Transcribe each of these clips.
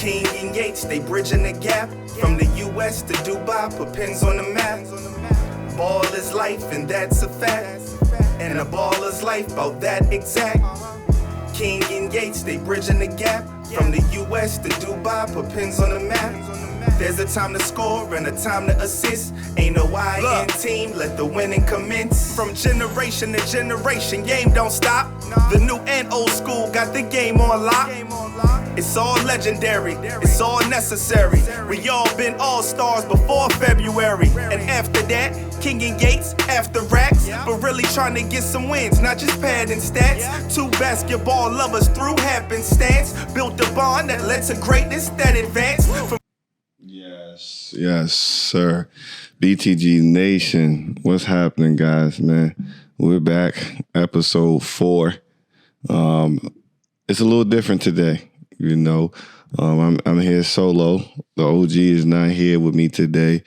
King and Yates, they bridging the gap. From the US to Dubai, put pins on the map. Ball is life, and that's a fact. And a baller's life, about that exact. King and Yates, they bridging the gap. From the US to Dubai, put pins on the map. There's a time to score and a time to assist. Ain't no I in team, let the winning commence. From generation to generation, game don't stop. The new and old school got the game on lock. It's all legendary, it's all necessary. We all been all-stars before February. And after that, King and Yates, after racks. But really trying to get some wins, not just padding stats. Two basketball lovers through happenstance. Built a bond that led to greatness that advanced. Yes, sir. BTG Nation, what's happening, guys, man? We're back, episode 4. It's a little different today, you know. I'm here solo. The OG is not here with me today.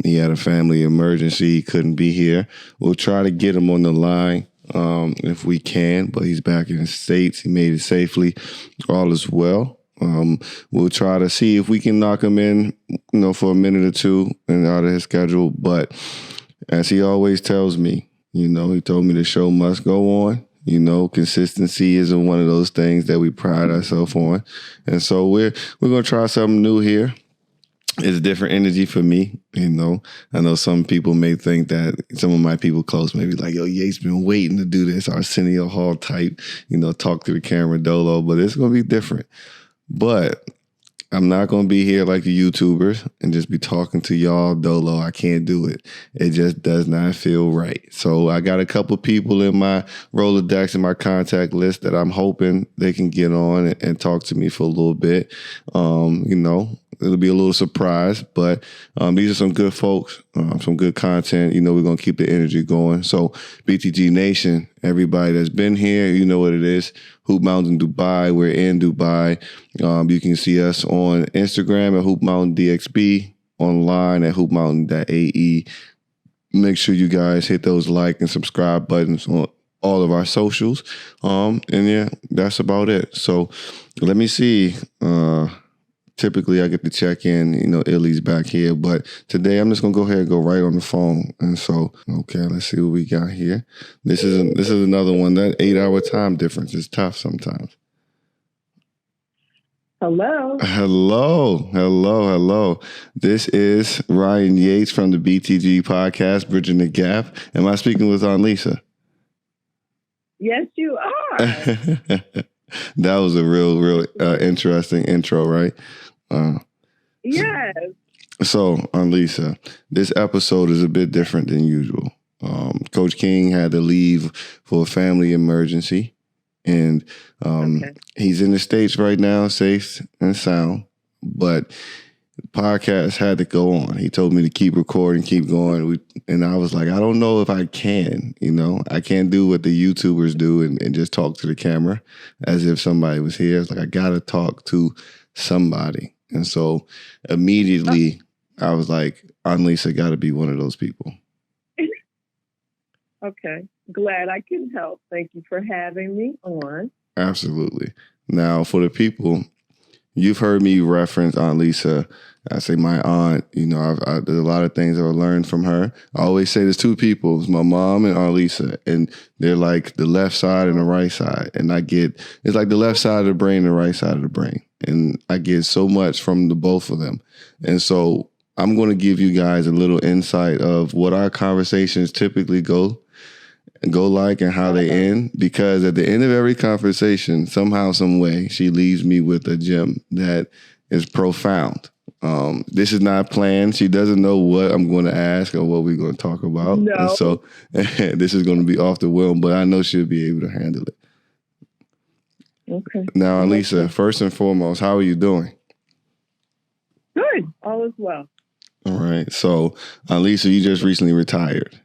He had a family emergency. He couldn't be here. We'll try to get him on the line if we can, but he's back in the States. He made it safely. All is well. We'll try to see if we can knock him in, you know, for a minute or two and out of his schedule. But as he always tells me, you know, he told me the show must go on. You know, consistency isn't one of those things that we pride ourselves on. And so we're going to try something new here. It's a different energy for me, you know. I know some people may think that some of my people close may be like, yo, Yates been waiting to do this, Arsenio Hall type, you know, talk to the camera dolo, but it's going to be different. But I'm not going to be here like the YouTubers and just be talking to y'all dolo. I can't do it. It just does not feel right. So I got a couple people in my Rolodex and my contact list that I'm hoping they can get on and talk to me for a little bit. You know, it'll be a little surprise, but these are some good folks, some good content. You know, we're going to keep the energy going. So BTG Nation, everybody that's been here, you know what it is. Hoop Mountain Dubai. We're in Dubai. You can see us on Instagram at Hoop Mountain DXB, online at hoopmountain.ae. Make sure you guys hit those like and subscribe buttons on all of our socials. And yeah, that's about it. So let me see. Typically, I get to check in, you know, Illy's back here. But today, I'm just going to go ahead and go right on the phone. And so, okay, let's see what we got here. This is another one. That 8-hour time difference is tough sometimes. Hello. This is Ryan Yates from the BTG podcast, Bridgin the Gap. Am I speaking with Lisa? Yes, you are. That was a real interesting intro, right? Yes. So, Lisa, this episode is a bit different than usual. Coach King had to leave for a family emergency, and he's in the States right now, safe and sound, but the podcast had to go on. He told me to keep recording, keep going, and I was like, I don't know if I can, you know. I can't do what the YouTubers do and just talk to the camera as if somebody was here. It's like, I got to talk to somebody. And so immediately I was like, Lisa got to be one of those people. Okay. Glad I can help. Thank you for having me on. Absolutely. Now, for the people, you've heard me reference Aunt Lisa. I say my aunt, you know, there's a lot of things that I learned from her. I always say there's two people. It's my mom and Aunt Lisa, and they're like the left side and the right side. And it's like the left side of the brain and the right side of the brain. And I get so much from the both of them. And so I'm going to give you guys a little insight of what our conversations typically go like and how they end, because at the end of every conversation, somehow, some way, she leaves me with a gem that is profound. This is not planned. She doesn't know what I'm going to ask or what we're going to talk about. No. And so this is going to be off the whim, but I know she'll be able to handle it. Okay. Now, Lisa, first and foremost, how are you doing? Good. All is well. All right. So, Lisa, you just recently retired.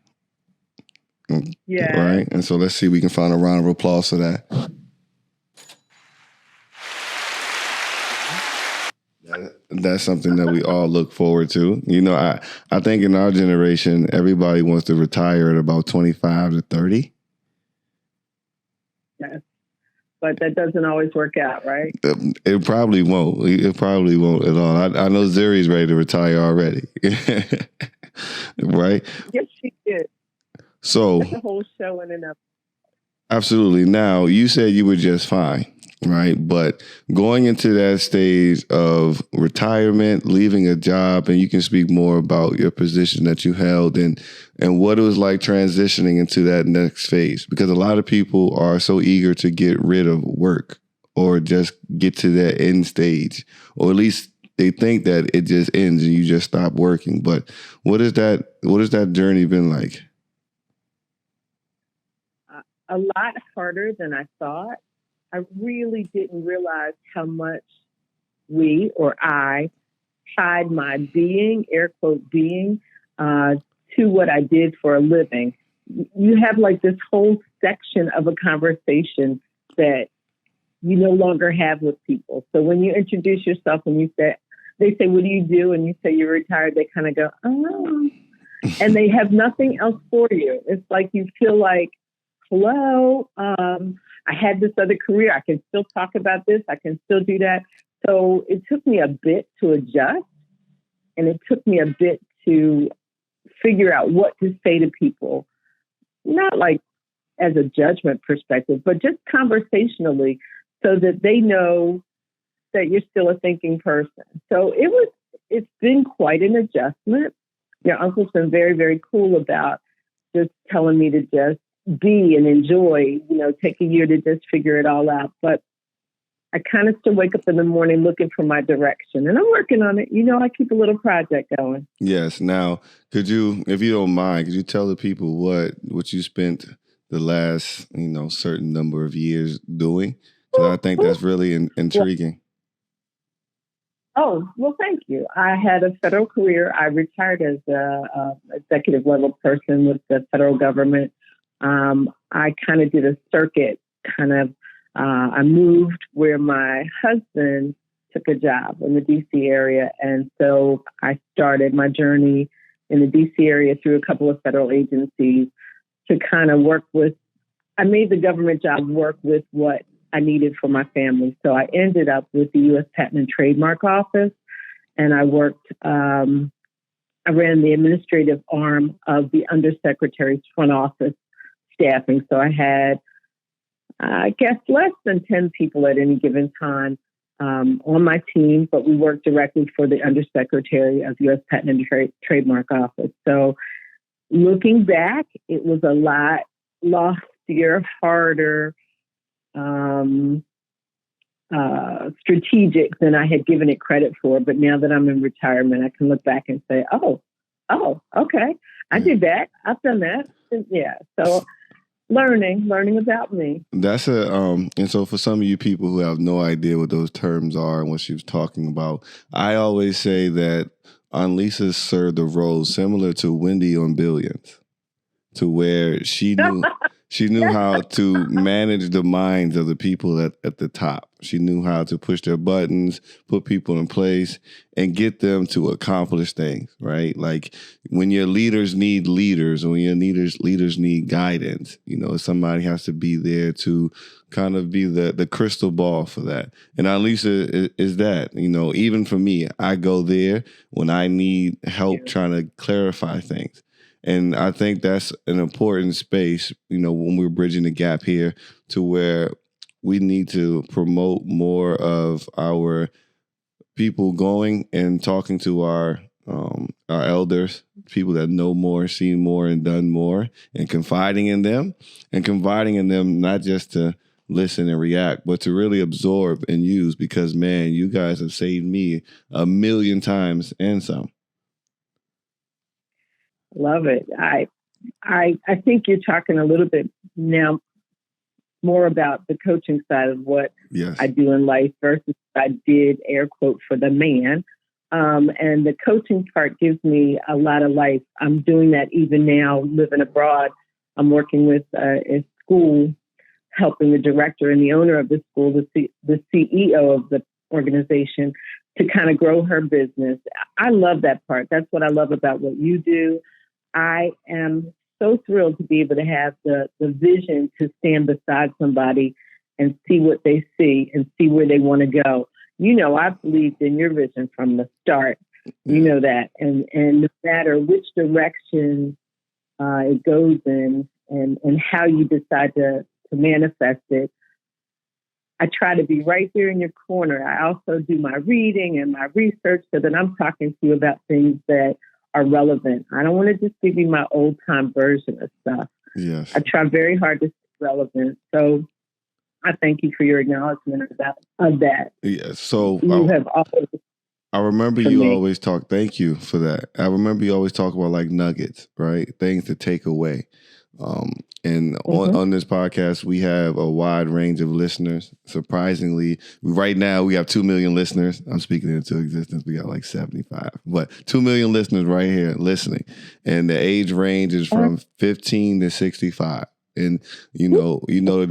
Yeah. Right. And so let's see if we can find a round of applause for that. That's something that we all look forward to. You know, I think in our generation, everybody wants to retire at about 25 to 30. Yes. but that doesn't always work out, right? It probably won't. It probably won't at all. I know Zuri's ready to retire already. Right? Yes, she did. So That's a whole show in and of. absolutely. Now, you said you were just fine, right? But going into that stage of retirement, leaving a job, and you can speak more about your position that you held and what it was like transitioning into that next phase. Because a lot of people are so eager to get rid of work or just get to that end stage, or at least they think that it just ends and you just stop working. But what is that journey been like? A lot harder than I thought. I really didn't realize how much we or I tied my being, air quote being, to what I did for a living. You have like this whole section of a conversation that you no longer have with people. So when you introduce yourself and they say, what do you do? And you say you're retired, they kind of go, oh, and they have nothing else for you. It's like you feel like, hello, I had this other career. I can still talk about this. I can still do that. So it took me a bit to adjust, and it took me a bit to figure out what to say to people, not like as a judgment perspective, but just conversationally, so that they know that you're still a thinking person. So it's been quite an adjustment. Your uncle's been very, very cool about just telling me to just be and enjoy, take a year to just figure it all out. But I kind of still wake up in the morning looking for my direction, and I'm working on it. I keep a little project going. Yes. Now, could you, if you don't mind, could you tell the people what you spent the last, certain number of years doing? Because I think that's really intriguing. Well, thank you. I had a federal career. I retired as a executive level person with the federal government. I kind of did a circuit, I moved where my husband took a job in the DC area. And so I started my journey in the DC area through a couple of federal agencies to kind of I made the government job work with what I needed for my family. So I ended up with the U.S. Patent and Trademark Office, and I worked, I ran the administrative arm of the Undersecretary's front office staffing. So I had, I guess, less than 10 people at any given time on my team, but we worked directly for the Undersecretary of U.S. Patent and Trademark Office. So looking back, it was a lot loftier, harder, strategic than I had given it credit for. But now that I'm in retirement, I can look back and say, oh, okay, I did that. I've done that. Yeah. So learning about me. That's and so for some of you people who have no idea what those terms are and what she was talking about, I always say that Annalisa served a role similar to Wendy on Billions, to where she knew how to manage the minds of the people at the top. She knew how to push their buttons, put people in place, and get them to accomplish things, right? Like when your leaders need leaders, or when your leaders need guidance, somebody has to be there to kind of be the crystal ball for that. And Annalisa is that, even for me, I go there when I need help trying to clarify things. And I think that's an important space, when we're bridging the gap here, to where we need to promote more of our people going and talking to our elders, people that know more, seen more, and done more, and confiding in them not just to listen and react, but to really absorb and use, because, man, you guys have saved me 1,000,000 times and some. Love it. I think you're talking a little bit now more about the coaching side of what I do in life versus what I did, air quote, for the man. And the coaching part gives me a lot of life. I'm doing that even now, living abroad. I'm working with a school, helping the director and the owner of the school, the CEO of the organization, to kind of grow her business. I love that part. That's what I love about what you do. I am so thrilled to be able to have the vision to stand beside somebody and see what they see and see where they want to go. You know, I believed in your vision from the start. You know that. And no matter which direction it goes in and how you decide to manifest it, I try to be right there in your corner. I also do my reading and my research so that I'm talking to you about things that are relevant. I don't want to just give you my old time version of stuff. Yes. I try very hard to stay relevant. So I thank you for your acknowledgement of that. Yeah. So you have always. I remember you always talk. Thank you for that. I remember you always talk about like nuggets, right? Things to take away. And on this podcast, we have a wide range of listeners. Surprisingly, right now we have 2 million listeners. I'm speaking into existence. We got like 75, but 2 million listeners right here listening. And the age range is from 15 to 65. And the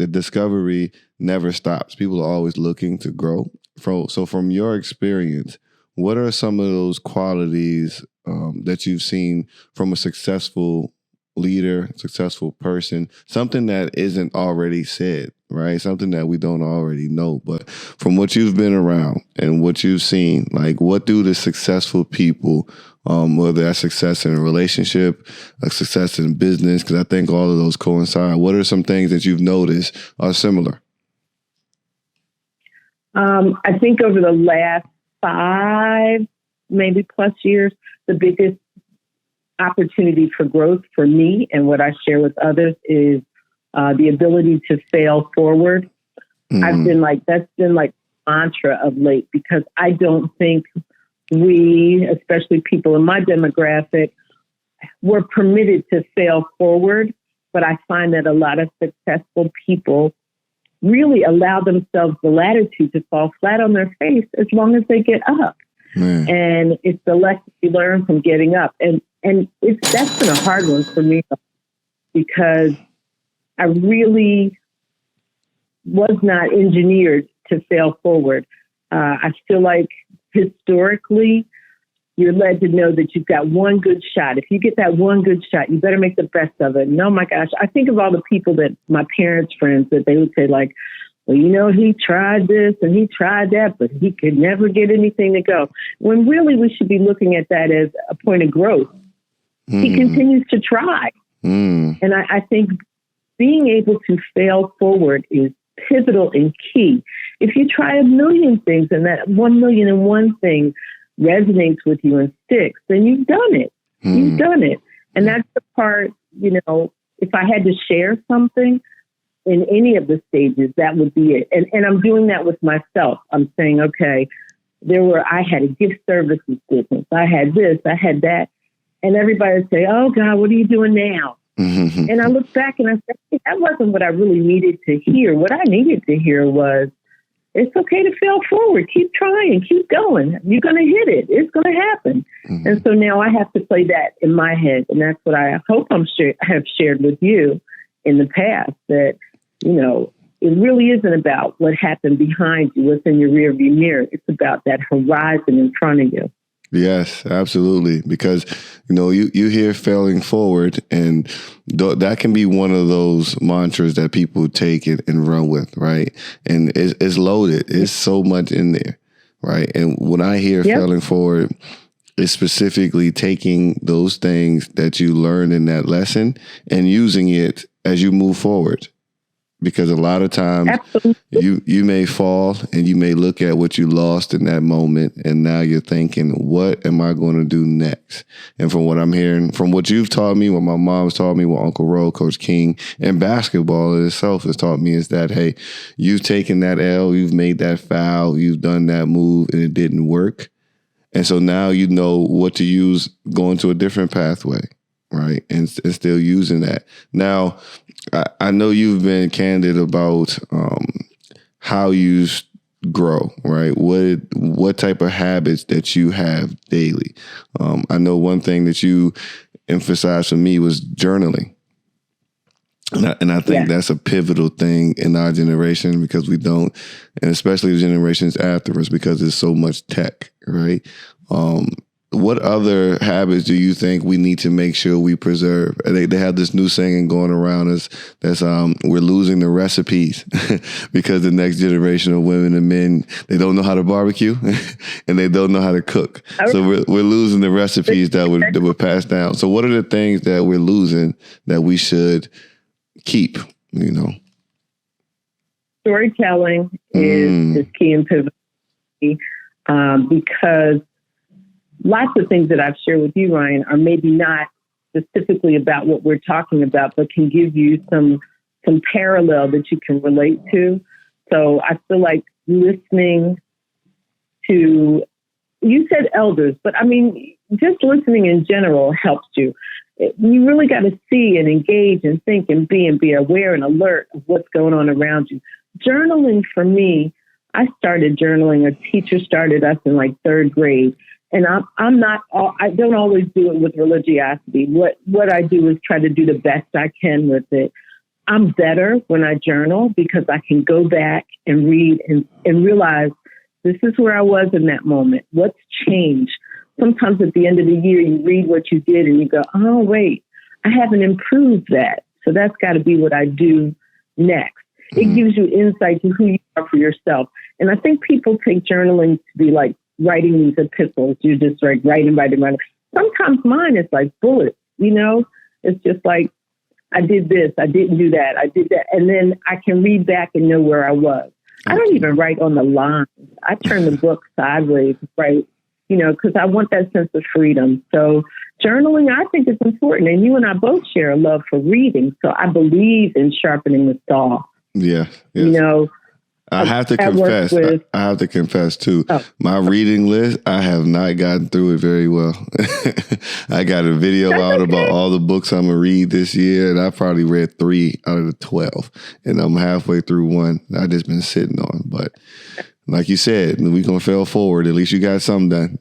discovery never stops. People are always looking to grow. So from your experience, what are some of those qualities that you've seen from a successful leader, successful person, something that isn't already said, right? Something that we don't already know, but from what you've been around and what you've seen, like what do the successful people, whether that's success in a relationship, a success in business, because I think all of those coincide. What are some things that you've noticed are similar? I think over the last 5, maybe plus years, the biggest opportunity for growth for me and what I share with others is the ability to fail forward. That's been like mantra of late, because I don't think we, especially people in my demographic, were permitted to fail forward. But I find that a lot of successful people really allow themselves the latitude to fall flat on their face as long as they get up. And it's the lesson you learn from getting up. And that's been a hard one for me, because I really was not engineered to fail forward. I feel like historically, you're led to know that you've got one good shot. If you get that one good shot, you better make the best of it. And oh my gosh, I think of all the people that my parents' friends that they would say like, well, he tried this and he tried that, but he could never get anything to go. When really we should be looking at that as a point of growth. He continues to try. And I think being able to fail forward is pivotal and key. If you try a million things and that 1,000,001 thing resonates with you and sticks, then you've done it. You've done it. And that's the part, if I had to share something in any of the stages, that would be it. And I'm doing that with myself. I'm saying, okay, I had a gift services business. I had this, I had that. And everybody would say, oh God, what are you doing now? And I look back and I say, hey, that wasn't what I really needed to hear. What I needed to hear was, it's okay to fail forward. Keep trying. Keep going. You're going to hit it. It's going to happen. And so now I have to play that in my head. And that's what I hope I have shared with you in the past, that, it really isn't about what happened behind you, what's in your rearview mirror. It's about that horizon in front of you. Yes, absolutely. Because, you hear failing forward, and that can be one of those mantras that people take it and run with, right? And it's loaded. It's so much in there, right? And when I hear failing forward, it's specifically taking those things that you learned in that lesson and using it as you move forward. Because a lot of times you may fall and you may look at what you lost in that moment, and now you're thinking, what am I going to do next? And from what I'm hearing, from what you've taught me, what my mom's taught me, what Uncle Ro, Coach King, and basketball itself has taught me is that, hey, you've taken that L, you've made that foul, you've done that move, and it didn't work. And so now you know what to use going to a different pathway, right? And still using that. Now, I know you've been candid about how you grow, right? What type of habits that you have daily. I know one thing that you emphasized for me was journaling. And I think that's a pivotal thing in our generation, because we don't, and especially the generations after us, because there's so much tech, right? what other habits do you think we need to make sure we preserve? They have this new saying going around that's we're losing the recipes because the next generation of women and men, they don't know how to barbecue and they don't know how to cook. So we're losing the recipes that were passed down. So what are the things that we're losing that we should keep, Storytelling is key and pivotal, because lots of things that I've shared with you, Ryan, are maybe not specifically about what we're talking about, but can give you some parallel that you can relate to. So I feel like listening to, you said elders, but I mean, just listening in general helps you. You really got to see and engage and think and be aware and alert of what's going on around you. Journaling for me, I started journaling. A teacher started us in like third grade. And I don't always do it with religiosity. What I do is try to do the best I can with it. I'm better when I journal because I can go back and read and realize this is where I was in that moment. What's changed? Sometimes at the end of the year, you read what you did and you go, oh, wait, I haven't improved that. So that's got to be what I do next. It gives you insight to who you are for yourself. And I think people take journaling to be like writing these epistles. You're just like writing. Sometimes mine is like bullets, It's just like, I did this, I didn't do that, I did that. And then I can read back and know where I was. I don't even write on the lines. I turn the book sideways, right? Because I want that sense of freedom. So journaling, I think, is important. And you and I both share a love for reading. So I believe in sharpening the saw. Yeah. Yes. I have to confess too. Oh. My reading list, I have not gotten through it very well. I got a video out about all the books I'm gonna read this year, and I probably read 3 out of the 12, and I'm halfway through one. I just been sitting on, but like you said, we gonna fail forward. At least you got something done.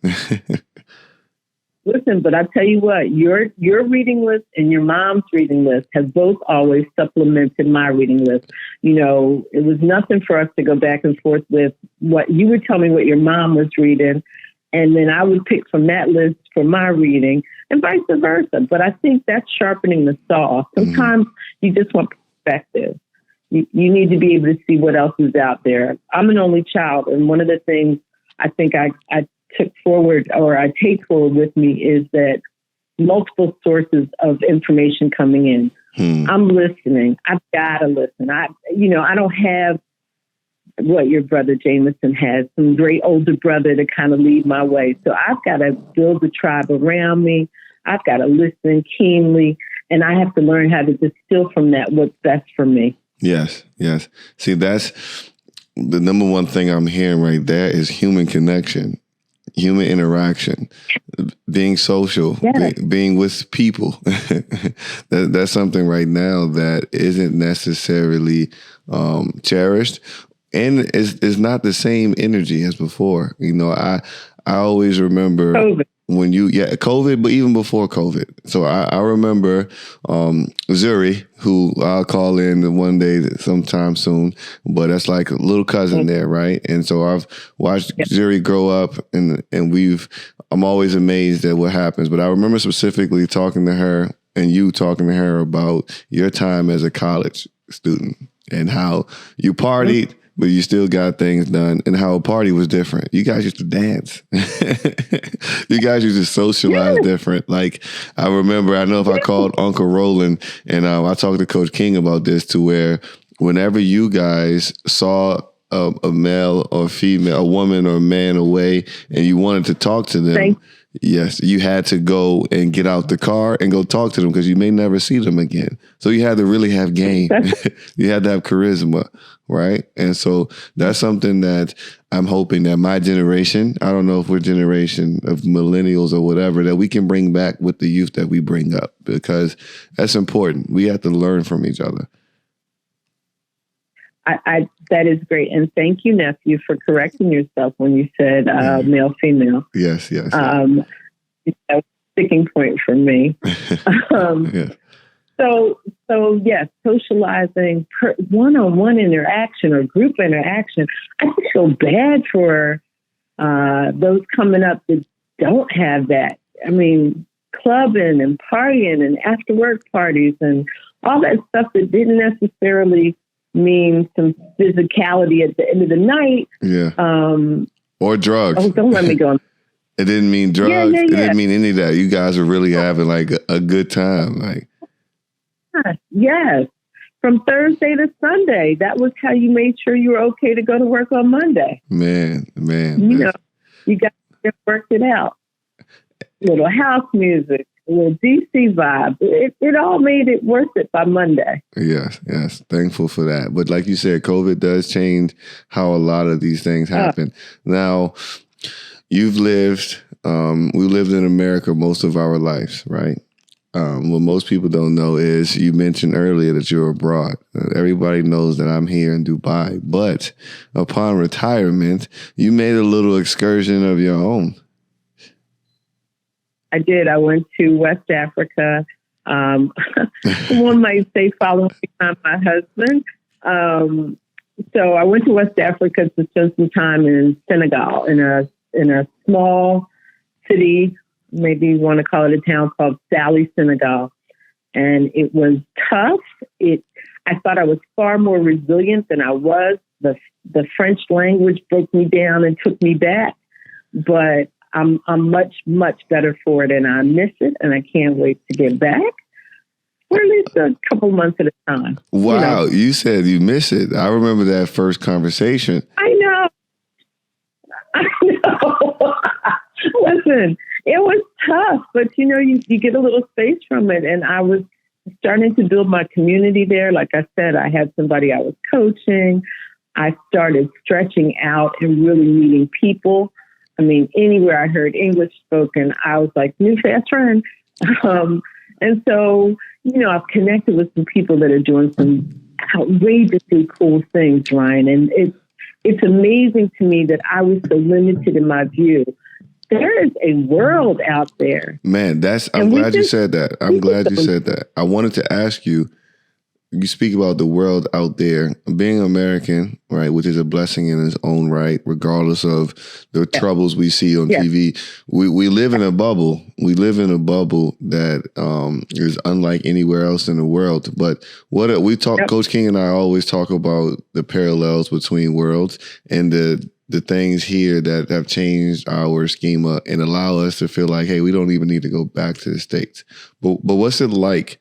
Listen, but I tell you what, your reading list and your mom's reading list have both always supplemented my reading list. It was nothing for us to go back and forth with what you would tell me what your mom was reading, and then I would pick from that list for my reading, and vice versa. But I think that's sharpening the saw. Sometimes you just want perspective. You need to be able to see what else is out there. I'm an only child, and one of the things I think I took forward, or I take forward with me, is that multiple sources of information coming in. I'm listening. I've got to listen. I don't have what your brother Jameson has, some great older brother to kind of lead my way. So I've got to build a tribe around me. I've got to listen keenly, and I have to learn how to distill from that what's best for me. Yes. See, that's the number one thing I'm hearing right there is human connection. Human interaction, being social, being with people. That's something right now that isn't necessarily cherished, and is not the same energy as before. I always remember COVID. COVID, but even before COVID. So I remember Zuri, who I'll call in one day sometime soon, but that's like a little cousin there, right? And so I've watched Zuri grow up, and I'm always amazed at what happens. But I remember specifically talking to her and you talking to her about your time as a college student and how you partied, but you still got things done, and how a party was different. You guys used to dance. You guys used to socialize different. Like, I know if I called Uncle Roland, and I talked to Coach King about this, to where whenever you guys saw a male or female, a woman or a man away, and you wanted to talk to them, yes, you had to go and get out the car and go talk to them, because you may never see them again. So you had to really have game. You had to have charisma, right? And so that's something that I'm hoping that my generation, I don't know if we're generation of millennials or whatever, that we can bring back with the youth that we bring up, because that's important. We have to learn from each other. That is great. And thank you, nephew, for correcting yourself when you said male, female. Yes. Sticking point for me. So yes, socializing, one-on-one interaction or group interaction. I just feel bad for those coming up that don't have that. I mean, clubbing and partying and after work parties and all that stuff that didn't necessarily mean some physicality at the end of the night. Yeah. Or drugs. Oh, don't let me go. It didn't mean drugs. Yeah. It didn't mean any of that. You guys were really having like a good time. Like, yes. From Thursday to Sunday, that was how you made sure you were okay to go to work on Monday. Man. You know, you got to work it out. Little house music, a little DC vibe. It all made it worth it by Monday. Yes. Thankful for that. But like you said, COVID does change how a lot of these things happen. Now, you've lived, we lived in America most of our lives, right? What most people don't know is you mentioned earlier that you're abroad. Everybody knows that I'm here in Dubai, but upon retirement, you made a little excursion of your own. I did. I went to West Africa. One might say following behind my husband. So I went to West Africa to spend some time in Senegal in a small city. Maybe you want to call it a town called Sally, Senegal. And it was tough. I thought I was far more resilient than I was. The French language broke me down and took me back. But I'm much, much better for it, and I miss it, and I can't wait to get back. Or at least a couple months at a time. Wow, you said you miss it. I remember that first conversation. I know. Listen, it was tough, but you get a little space from it. And I was starting to build my community there. Like I said, I had somebody I was coaching. I started stretching out and really meeting people. I mean, anywhere I heard English spoken, I was like, new fast friend. And so, I've connected with some people that are doing some outrageously cool things, Ryan. And it's amazing to me that I was so limited in my view. There is a world out there. Man, I'm glad you said that. I'm glad you said that. I wanted to ask you, you speak about the world out there, being American, right, which is a blessing in its own right, regardless of the troubles we see on TV. We live in a bubble. We live in a bubble that is unlike anywhere else in the world. But what we talk, Coach King and I always talk about the parallels between worlds and the things here that have changed our schema and allow us to feel like, hey, we don't even need to go back to the States. But what's it like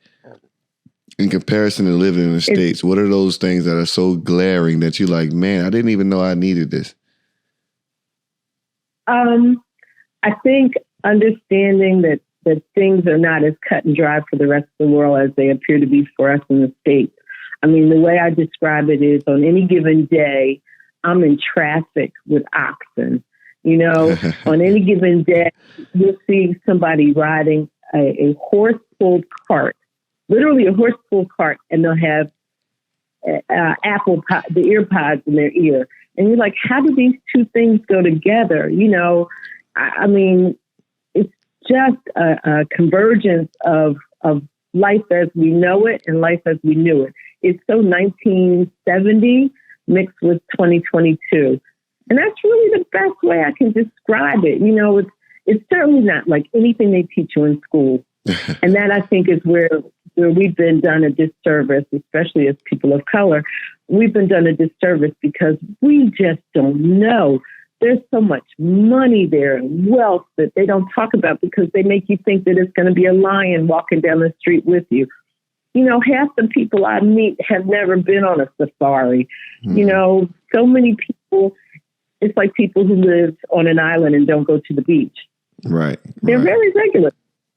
in comparison to living in the States? What are those things that are so glaring that you're like, man, I didn't even know I needed this? I think understanding that things are not as cut and dry for the rest of the world as they appear to be for us in the States. I mean, the way I describe it is on any given day, I'm in traffic with oxen. On any given day, you'll see somebody riding a horse-pulled cart. Literally a horse-pulled cart, and they'll have the ear pods in their ear. And you're like, how do these two things go together? I mean, it's just a convergence of life as we know it and life as we knew it. It's so 1970 mixed with 2022. And that's really the best way I can describe it. It's certainly not like anything they teach you in school. And that, I think, is where we've been done a disservice, especially as people of color. We've been done a disservice because we just don't know. There's so much money there and wealth that they don't talk about because they make you think that it's going to be a lion walking down the street with you. Half the people I meet have never been on a safari. So many people, it's like people who live on an island and don't go to the beach. Right. They're very regular.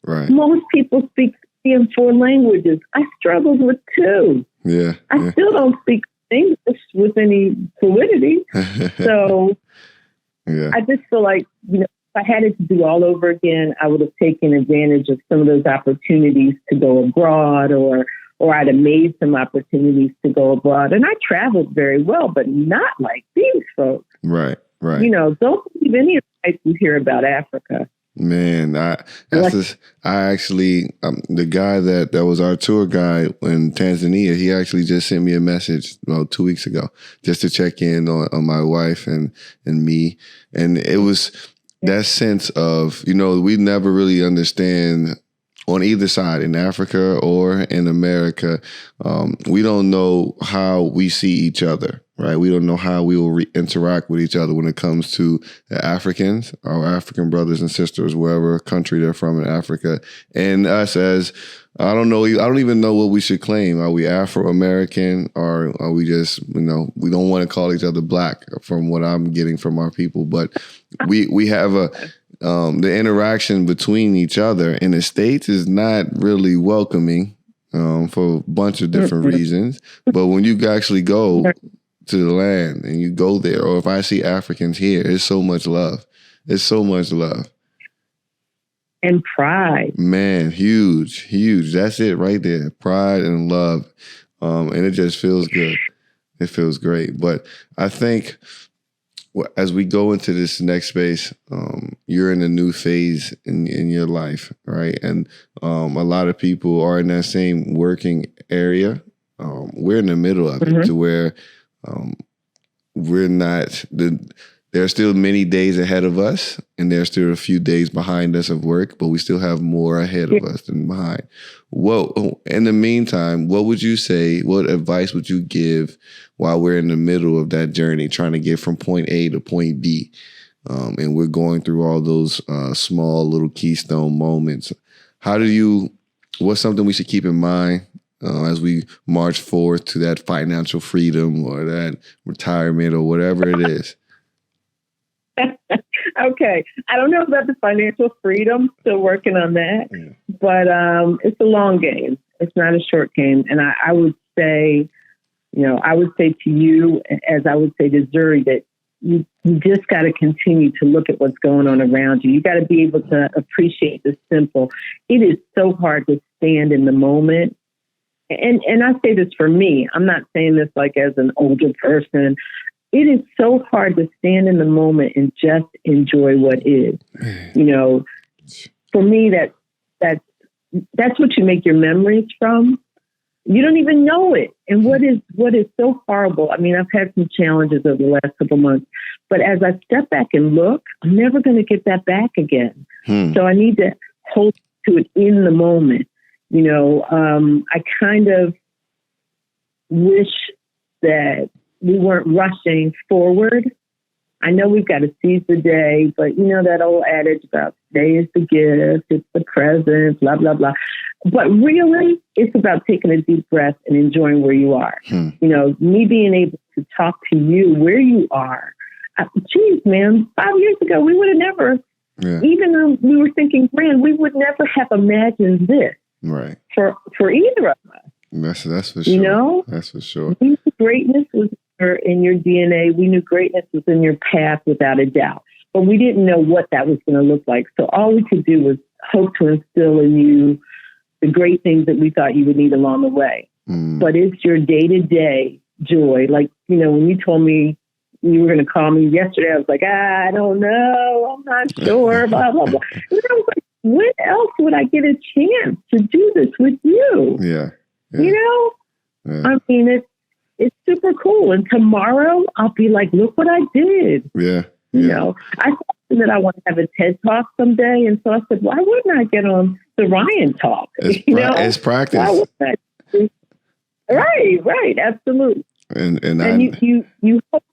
Right. Most people speak 3 and 4 languages. I struggled with 2. Yeah. I still don't speak English with any fluidity. So I just feel like, if I had it to do all over again, I would have taken advantage of some of those opportunities to go abroad, or I'd have made some opportunities to go abroad. And I traveled very well, but not like these folks. Right. Don't believe any of the advice you hear about Africa. Man, the guy that was our tour guide in Tanzania, he actually just sent me a message about 2 weeks ago just to check in on my wife and me. And it was that sense of, we never really understand on either side, in Africa or in America, we don't know how we see each other, right? We don't know how we will interact with each other when it comes to the Africans, our African brothers and sisters, wherever country they're from in Africa, and us as, I don't even know what we should claim. Are we Afro-American, or are we just, we don't want to call each other Black from what I'm getting from our people, but we have the interaction between each other in the States is not really welcoming for a bunch of different reasons. But when you actually go to the land and you go there, or if I see Africans here, it's so much love. It's so much love. And pride. Man, huge. That's it right there. Pride and love. And it just feels good. It feels great. But I think as we go into this next space, you're in a new phase in your life, right? And a lot of people are in that same working area. We're in the middle of it, to where we're not there are still many days ahead of us, and there's still a few days behind us of work, but we still have more ahead of us than behind. Well, in the meantime, what would you say, what advice would you give while we're in the middle of that journey, trying to get from point A to point B? And we're going through all those small little keystone moments. What's something we should keep in mind as we march forward to that financial freedom or that retirement or whatever it is? Okay. I don't know about the financial freedom. Still working on that. Yeah. But it's a long game. It's not a short game. And I would say, to you, as I would say to Zuri, that you just got to continue to look at what's going on around you. You got to be able to appreciate the simple. It is so hard to stand in the moment. And I say this for me. I'm not saying this like as an older person. It is so hard to stand in the moment and just enjoy what is. For me, that's what you make your memories from. You don't even know it. And what is so horrible, I mean, I've had some challenges over the last couple months, but as I step back and look, I'm never going to get that back again. So I need to hold to it in the moment. I kind of wish that we weren't rushing forward. I know we've got to seize the day, but that old adage about today is the gift, it's the present, blah, blah, blah. But really, it's about taking a deep breath and enjoying where you are. Me being able to talk to you where you are. Geez, man, 5 years ago, we would have never, even though we were thinking grand, we would never have imagined this. Right. For either of us. That's for sure. That's for sure. We knew greatness was in your DNA. We knew greatness was in your path without a doubt. But we didn't know what that was going to look like. So all we could do was hope to instill in you the great things that we thought you would need along the way. But it's your day-to-day joy. Like, when you told me you were going to call me yesterday, I was like, I don't know. I'm not sure, blah, blah, blah. And I was like, when else would I get a chance to do this with you? Yeah. I mean, it's super cool. And tomorrow I'll be like, look what I did. Yeah. I thought that I want to have a TED Talk someday. And so I said, why wouldn't I get on the Ryan Talk? It's practice. Why wouldn't I? Right. Absolutely. And you hope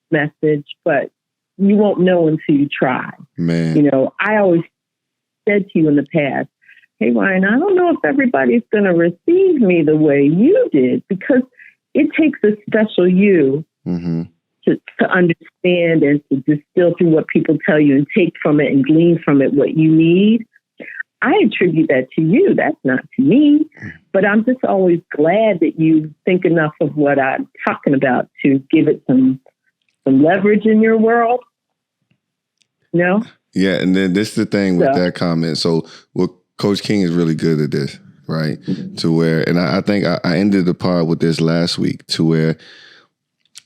message, but you won't know until you try. Man. I always said to you in the past, hey, Ryan, I don't know if everybody's going to receive me the way you did, because it takes a special you to understand and to distill through what people tell you and take from it and glean from it what you need. I attribute that to you. That's not to me. But I'm just always glad that you think enough of what I'm talking about to give it some leverage in your world. No? Yeah, and then this is the thing with that comment. So Coach King is really good at this, right? To where, and I think I ended the part with this last week, to where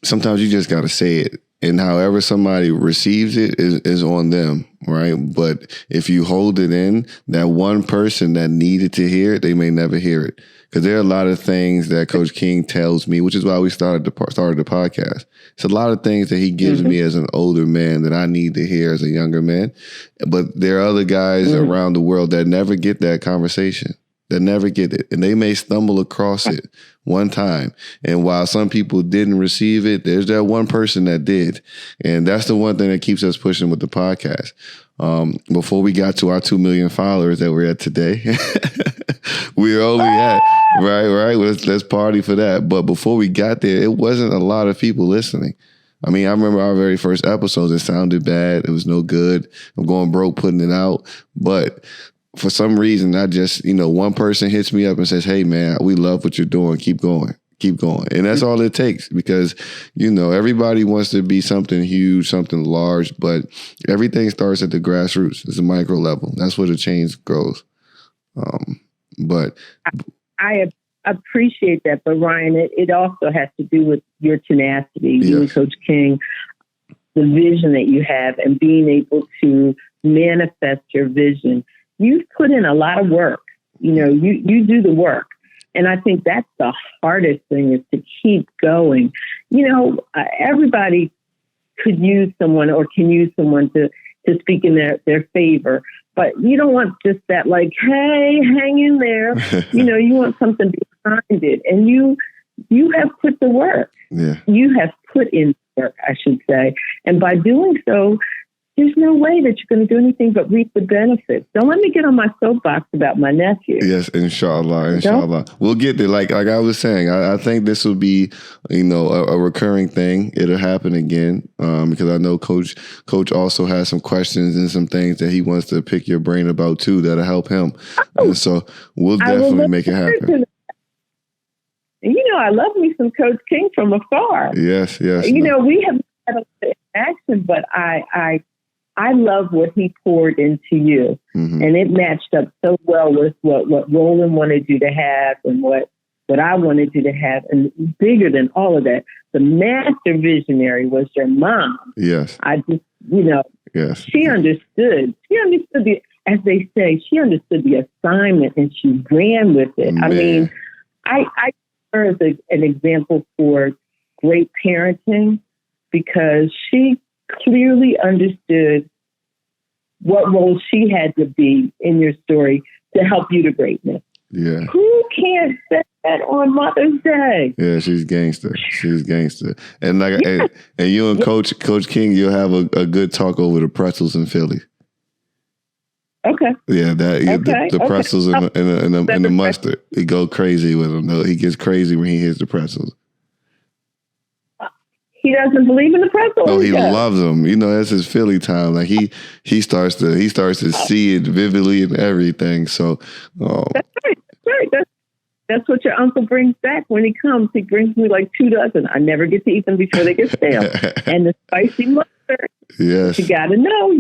sometimes you just got to say it. And however somebody receives it is on them. right? But if you hold it in, that one person that needed to hear it, they may never hear it. Because there are a lot of things that Coach King tells me, which is why we started the podcast. It's a lot of things that he gives me as an older man that I need to hear as a younger man. But there are other guys around the world that never get that conversation, that never get it. And they may stumble across it one time. And while some people didn't receive it, there's that one person that did. And that's the one thing that keeps us pushing with the podcast. Before we got to our 2 million followers that we're at today, we only had, right. Let's party for that. But before we got there, it wasn't a lot of people listening. I mean, I remember our very first episodes, it sounded bad. It was no good. I'm going broke putting it out. But for some reason, I just, one person hits me up and says, hey, man, we love what you're doing. Keep going. Keep going. And that's all it takes because, everybody wants to be something huge, something large, but everything starts at the grassroots. It's a micro level. That's where the change goes. But I appreciate that. But Ryan, it also has to do with your tenacity, you and Coach King, the vision that you have and being able to manifest your vision. You've put in a lot of work. You do the work. And I think that's the hardest thing is to keep going. Everybody could use someone or can use someone to speak in their favor. But you don't want just that like, hey, hang in there. You want something behind it. And you have put the work. Yeah. You have put in work, I should say. And by doing so, there's no way that you're going to do anything but reap the benefits. Don't let me get on my soapbox about my nephew. Yes, inshallah. We'll get there. Like I was saying, I think this will be, a recurring thing. It'll happen again because I know Coach also has some questions and some things that he wants to pick your brain about too that'll help him. And so we'll definitely make it happen. I love me some Coach King from afar. Yes. We have had a interaction, but I love what he poured into you. Mm-hmm. And it matched up so well with what Roland wanted you to have and what I wanted you to have. And bigger than all of that, the master visionary was your mom. Yes. I just, yes. She understood. She understood as they say, she understood the assignment and she ran with it. Man. I mean, I her as an example for great parenting because she clearly understood what role she had to be in your story to help you to greatness. Yeah. Who can't say that on Mother's Day? Yeah, she's gangster. And and you and Coach King, you'll have a good talk over the pretzels in Philly. Okay. Yeah, the pretzels and the mustard. He go crazy with them. He gets crazy when he hits the pretzels. He doesn't believe in the pretzel. No, he loves them. That's his Philly time. Like he starts to see it vividly and everything. So that's right. That's what your uncle brings back when he comes. He brings me like 2 dozen. I never get to eat them before they get stale. And the spicy mustard. Yes. You got to know.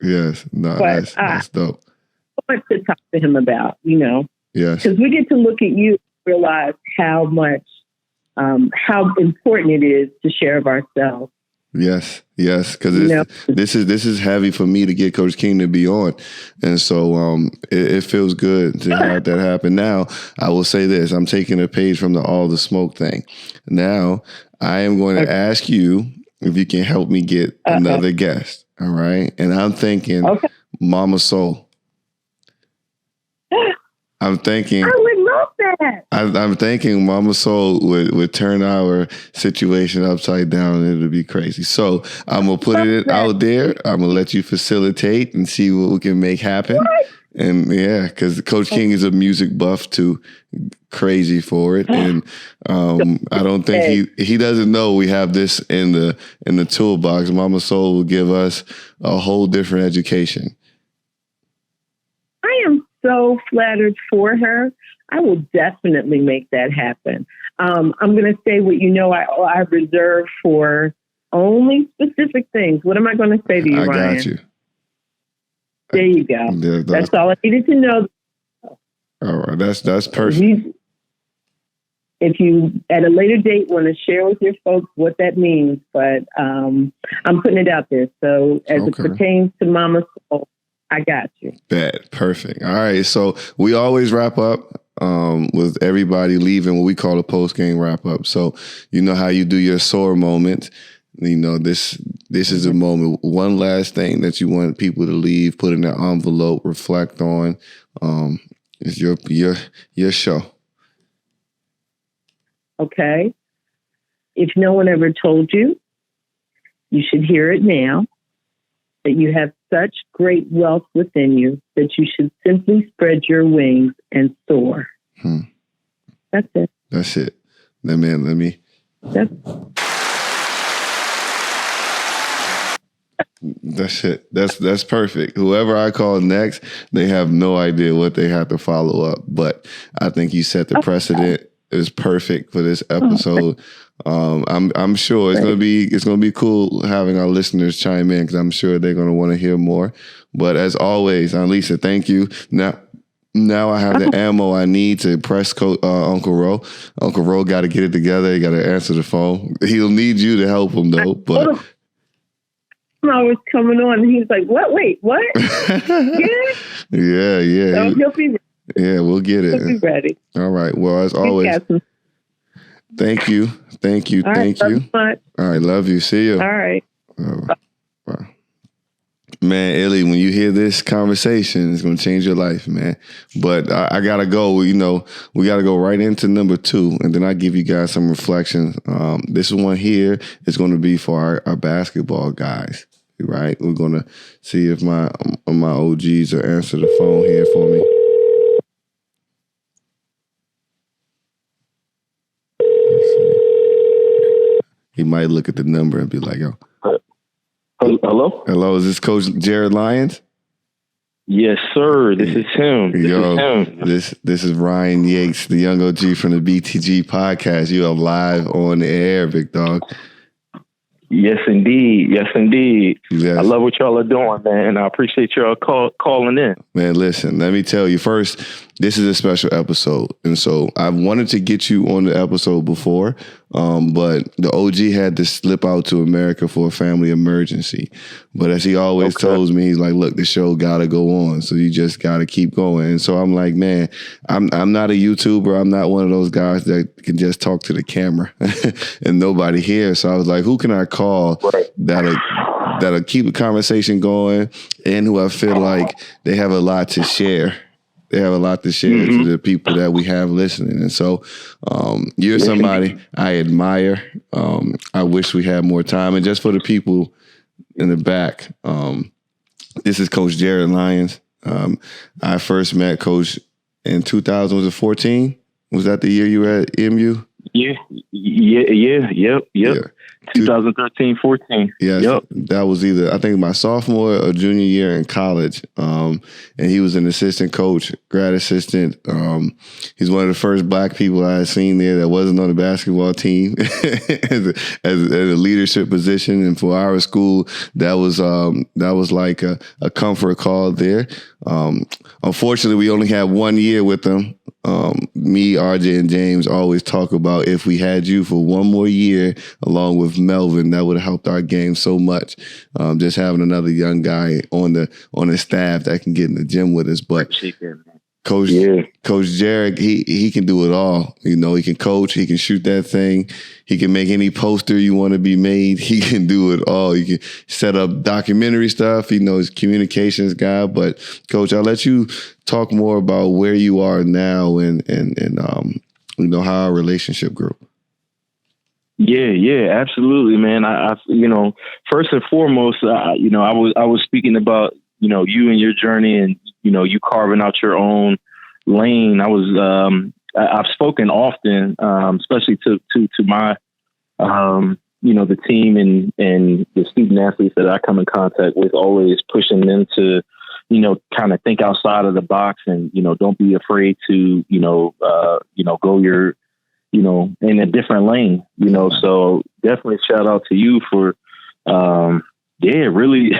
Yes. No, that's dope. So much to talk to him about, Yes. Because we get to look at you and realize how much, how important it is to share of ourselves. Yes, because this is heavy for me to get Coach King to be on, and so it feels good to have that happen. Now, I will say this: I'm taking a page from the all the smoke thing. Now, I am going to ask you if you can help me get another guest. All right, and I'm thinking Mama Soul. I'm thinking. I would love that. I'm thinking Mama Soul would turn our situation upside down and it'll be crazy. So I'm going to put it out there. I'm going to let you facilitate and see what we can make happen. What? And because Coach King is a music buff too, crazy for it. And I don't think he doesn't know we have this in the toolbox. Mama Soul will give us a whole different education. I am so flattered for her. I will definitely make that happen. I'm going to say what I reserve for only specific things. What am I going to say to you, Ryan? I got you. There you go. Yeah, that's all I needed to know. All right, that's perfect. if you at a later date want to share with your folks what that means, but I'm putting it out there. So as it pertains to Mama Soul, I got you. That perfect. All right. So we always wrap up with everybody leaving what we call a post-game wrap-up. So you know how you do your sore moment. You know, this is a moment. One last thing that you want people to leave, put in their envelope, reflect on. It's your show. Okay. If no one ever told you, you should hear it now, that you have such great wealth within you that you should simply spread your wings and soar. That's it. That's it. Let me. That's it. That's perfect. Whoever I call next, they have no idea what they have to follow up. But I think you set the precedent. It was perfect for this episode. I'm sure it's gonna be cool having our listeners chime in because I'm sure they're gonna want to hear more. But as always, Lisa, thank you. Now I have the ammo I need to press Uncle Ro. Uncle Ro got to get it together. He got to answer the phone. He'll need you to help him though. But I was coming on, and he was like, "What? Wait, what?" Yeah. So he'll be ready. Yeah, we'll get it. He'll be ready. All right. Well, as always, thank you. All right, All right, love you. See you. All right. Wow. Man, Illy, when you hear this conversation, it's going to change your life, man. But I got to go. You know, we got to go right into number 2, and then I give you guys some reflections. This one here is going to be for our basketball guys, right? We're going to see if my OGs will answer the phone here for me. He might look at the number and be like, yo. Hello? Hello, is this Coach Jered Lyons? Yes, sir. This is him. This is Ryan Yates, the young OG from the BTG podcast. You are live on the air, big dog. Yes, indeed. Yes. Yes. I love what y'all are doing, man. I appreciate y'all calling in. Man, listen, let me tell you first, this is a special episode. And so I wanted to get you on the episode before, but the OG had to slip out to America for a family emergency. But as he always tells me, he's like, look, the show got to go on. So you just got to keep going. And so I'm like, man, I'm not a YouTuber. I'm not one of those guys that can just talk to the camera and nobody hears. So I was like, who can I call that'll keep the conversation going and who I feel like they have a lot to share. They have a lot to share to the people that we have listening. And so you're somebody I admire. I wish we had more time. And just for the people in the back, this is Coach Jered Lyons. I first met Coach in 2014. Was that the year you were at EMU? Yep. 2013-14. Yes, yep. That was either, I think, my sophomore or junior year in college. And he was an assistant coach, grad assistant. He's one of the first black people I had seen there that wasn't on the basketball team as a leadership position. And for our school, that was like a comfort call there. Unfortunately, we only had 1 year with him. Me, RJ, and James always talk about if we had you for one more year along with Melvin, that would have helped our game so much. Just having another young guy on the staff that can get in the gym with us. But Coach Jered, he can do it all. You know, he can coach, he can shoot that thing, he can make any poster you want to be made. He can do it all. He can set up documentary stuff. He knows communications guy. But Coach, I'll let you talk more about where you are now and you know how our relationship grew. Yeah, absolutely, man. I first and foremost, I was speaking about, you and your journey and, you carving out your own lane. I've spoken often, especially to my, the team and the student athletes that I come in contact with, always pushing them to, kind of think outside of the box and, don't be afraid to, go your, in a different lane, so definitely shout out to you for, really,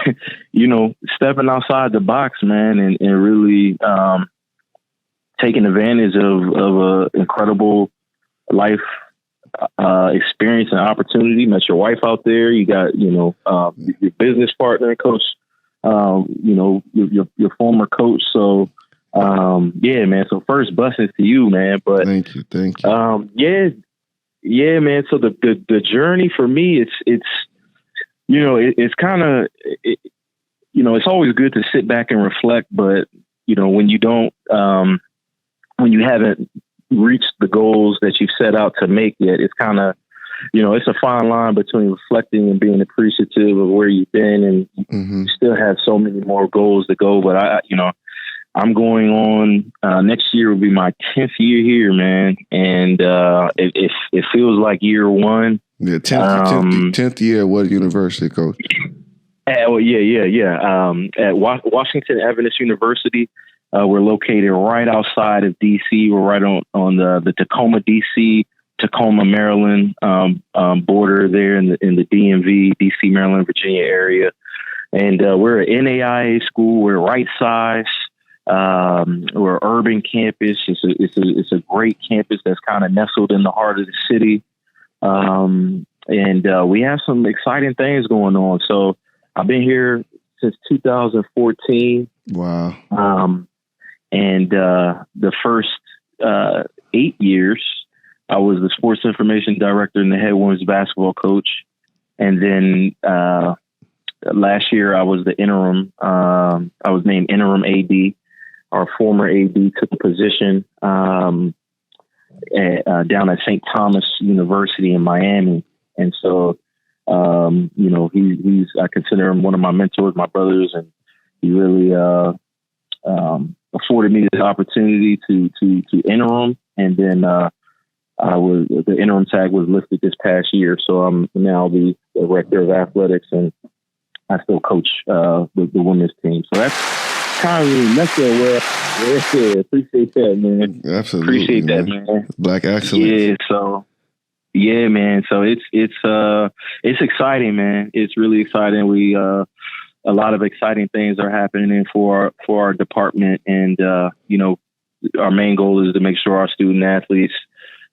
stepping outside the box, man, and really, taking advantage of a incredible, life experience and opportunity. Met your wife out there. You got, your business partner, coach, your former coach. So, yeah, man. So first blessings to you, man. But thank you. Yeah, man. So the journey for me, it's kind of, it's always good to sit back and reflect, but when you don't, when you haven't reached the goals that you've set out to make yet, it's kind of, it's a fine line between reflecting and being appreciative of where you've been, and you still have so many more goals to go. But I'm going on, next year will be my 10th year here, man. And it feels like year one. Yeah, 10th year at what university, Coach? At Washington Adventist University. We're located right outside of D.C. We're right on the Tacoma, D.C., Tacoma, Maryland border there in the DMV, D.C., Maryland, Virginia area. And we're an NAIA school. We're right size. We're urban campus. It's a great campus that's kind of nestled in the heart of the city. And we have some exciting things going on. So I've been here since 2014. Wow. And the first 8 years, I was the sports information director and the head women's basketball coach. And then last year, I was the interim. I was named interim AD. Our former AD took a position down at St. Thomas University in Miami. And so, he's I consider him one of my mentors, my brothers, and he really afforded me this opportunity to interim. And then the interim tag was lifted this past year. So I'm now the director of athletics, and I still coach the women's team. So that's kind of where appreciate that, man. Absolutely, appreciate that, man. Black excellence. Yeah, so yeah, man. So it's exciting, man. It's really exciting. We a lot of exciting things are happening for our department, and our main goal is to make sure our student athletes,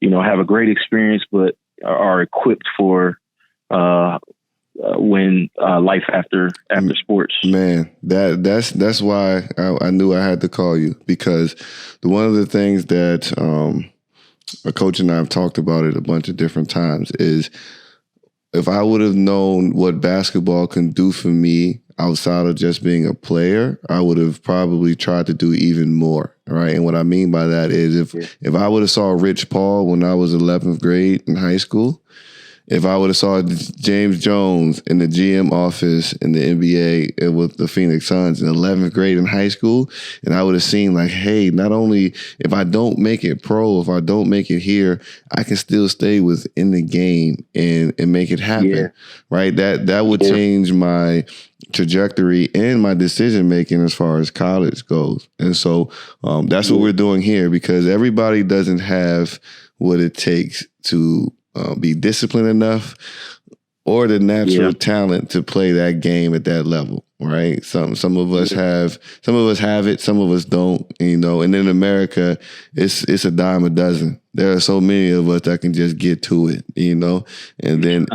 have a great experience, but are equipped for when life after sports. Man, that's why I knew I had to call you, because one of the things that a coach and I have talked about it a bunch of different times is, if I would have known what basketball can do for me outside of just being a player, I would have probably tried to do even more, right? And what I mean by that is, if I would have saw Rich Paul when I was 11th grade in high school, if I would have saw James Jones in the GM office in the NBA with the Phoenix Suns in 11th grade in high school, and I would have seen like, hey, not only if I don't make it pro, if I don't make it here, I can still stay within the game and make it happen, right? That would change my trajectory and my decision making as far as college goes. And so that's what we're doing here, because everybody doesn't have what it takes to be disciplined enough or the natural talent to play that game at that level, right? Some of us have it, some of us don't, and in America, it's a dime a dozen. There are so many of us that can just get to it, and then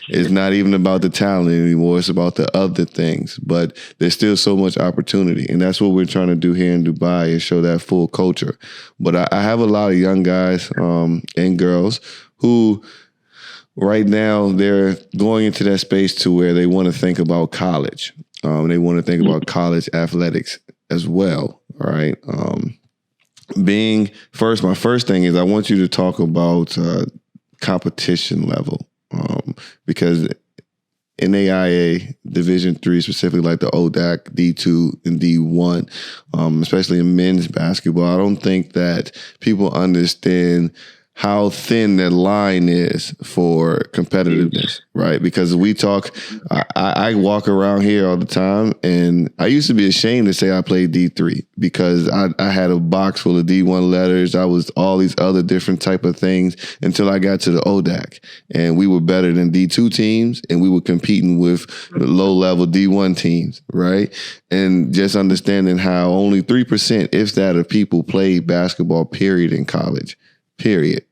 it's not even about the talent anymore. It's about the other things, but there's still so much opportunity. And that's what we're trying to do here in Dubai, is show that full culture. But I have a lot of young guys and girls who right now they're going into that space to where they want to think about college. They want to think about college athletics as well, right? My first thing is I want you to talk about competition level, because NAIA Division III, specifically like the ODAC, D2 and D1, especially in men's basketball, I don't think that people understand how thin that line is for competitiveness, right? Because we talk, I walk around here all the time, and I used to be ashamed to say I played D3 because I had a box full of D1 letters. I was all these other different type of things until I got to the ODAC, and we were better than D2 teams, and we were competing with low-level D1 teams, right? And just understanding how only 3%, if that, of people play basketball, period, in college. Period.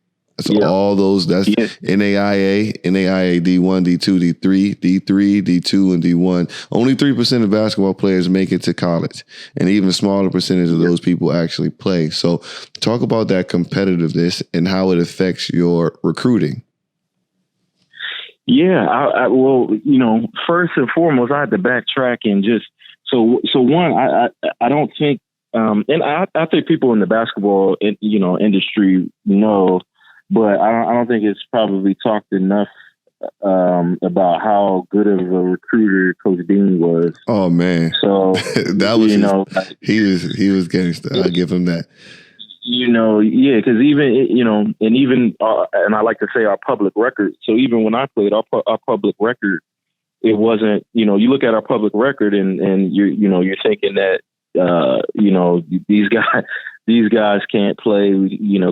That's all those. That's NAIA, D1, D2, D3, D3, D2, and D1. Only 3% of basketball players make it to college, and even a smaller percentage of those people actually play. So, talk about that competitiveness and how it affects your recruiting. Yeah, well, first and foremost, I had to backtrack and just so one, I don't think, and I think people in the basketball industry know, but I don't think it's probably talked enough about how good of a recruiter Coach Dean was. Oh man, so that was he was gangster. I'll give him that. Because even and I like to say our public record. So even when I played our public record, it wasn't. You look at our public record and you're thinking that these guys can't play.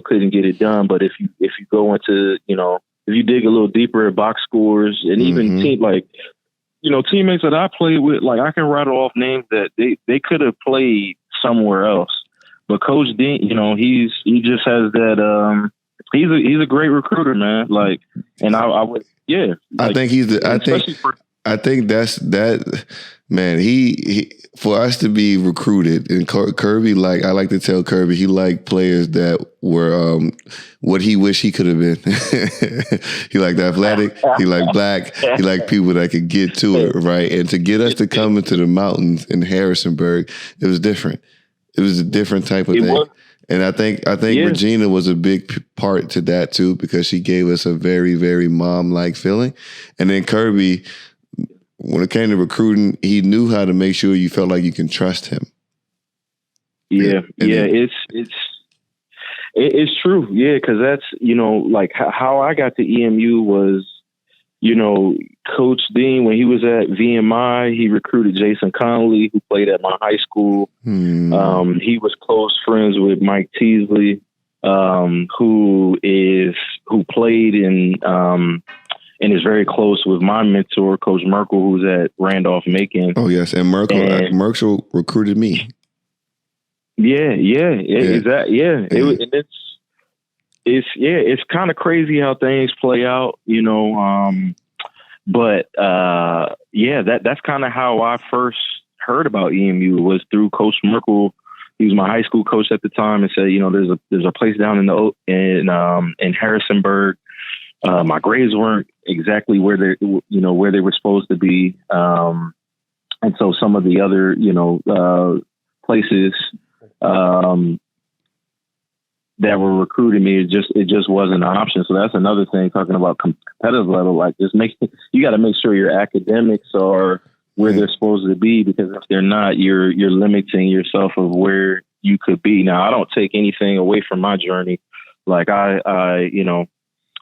Couldn't get it done. But if you go into if you dig a little deeper at box scores and even teammates that I played with, like I can rattle off names that they could have played somewhere else. But Coach Dean, he just has that. He's a great recruiter, man. Like, and I would, yeah. Like, I think that's that, man. He for us to be recruited, and Kirby, like I like to tell Kirby, he liked players that were what he wished he could have been. He liked athletic, he liked black, he liked people that could get to it, right? And to get us to come into the mountains in Harrisonburg, it was different. It was a different type of thing. And I think Regina was a big part to that too, because she gave us a very, very mom-like feeling. And then Kirby, when it came to recruiting, he knew how to make sure you felt like you can trust him. Yeah, it's true. Yeah, because that's like how I got to EMU was, Coach Dean, when he was at VMI, he recruited Jason Connolly, who played at my high school. He was close friends with Mike Teasley, who played and is very close with my mentor, Coach Merkel, who's at Randolph-Macon. Oh yes, and Merkel recruited me. Exactly. It's kind of crazy how things play out, but that's kind of how I first heard about EMU was through Coach Merkel. He was my high school coach at the time, and said, there's a place down in Harrisonburg. My grades weren't exactly where they were supposed to be, and so some of the other places that were recruiting me, it just wasn't an option. So that's another thing, talking about competitive level, like you got to make sure your academics are where they're supposed to be, because if they're not, you're limiting yourself of where you could be. Now, I don't take anything away from my journey. Like I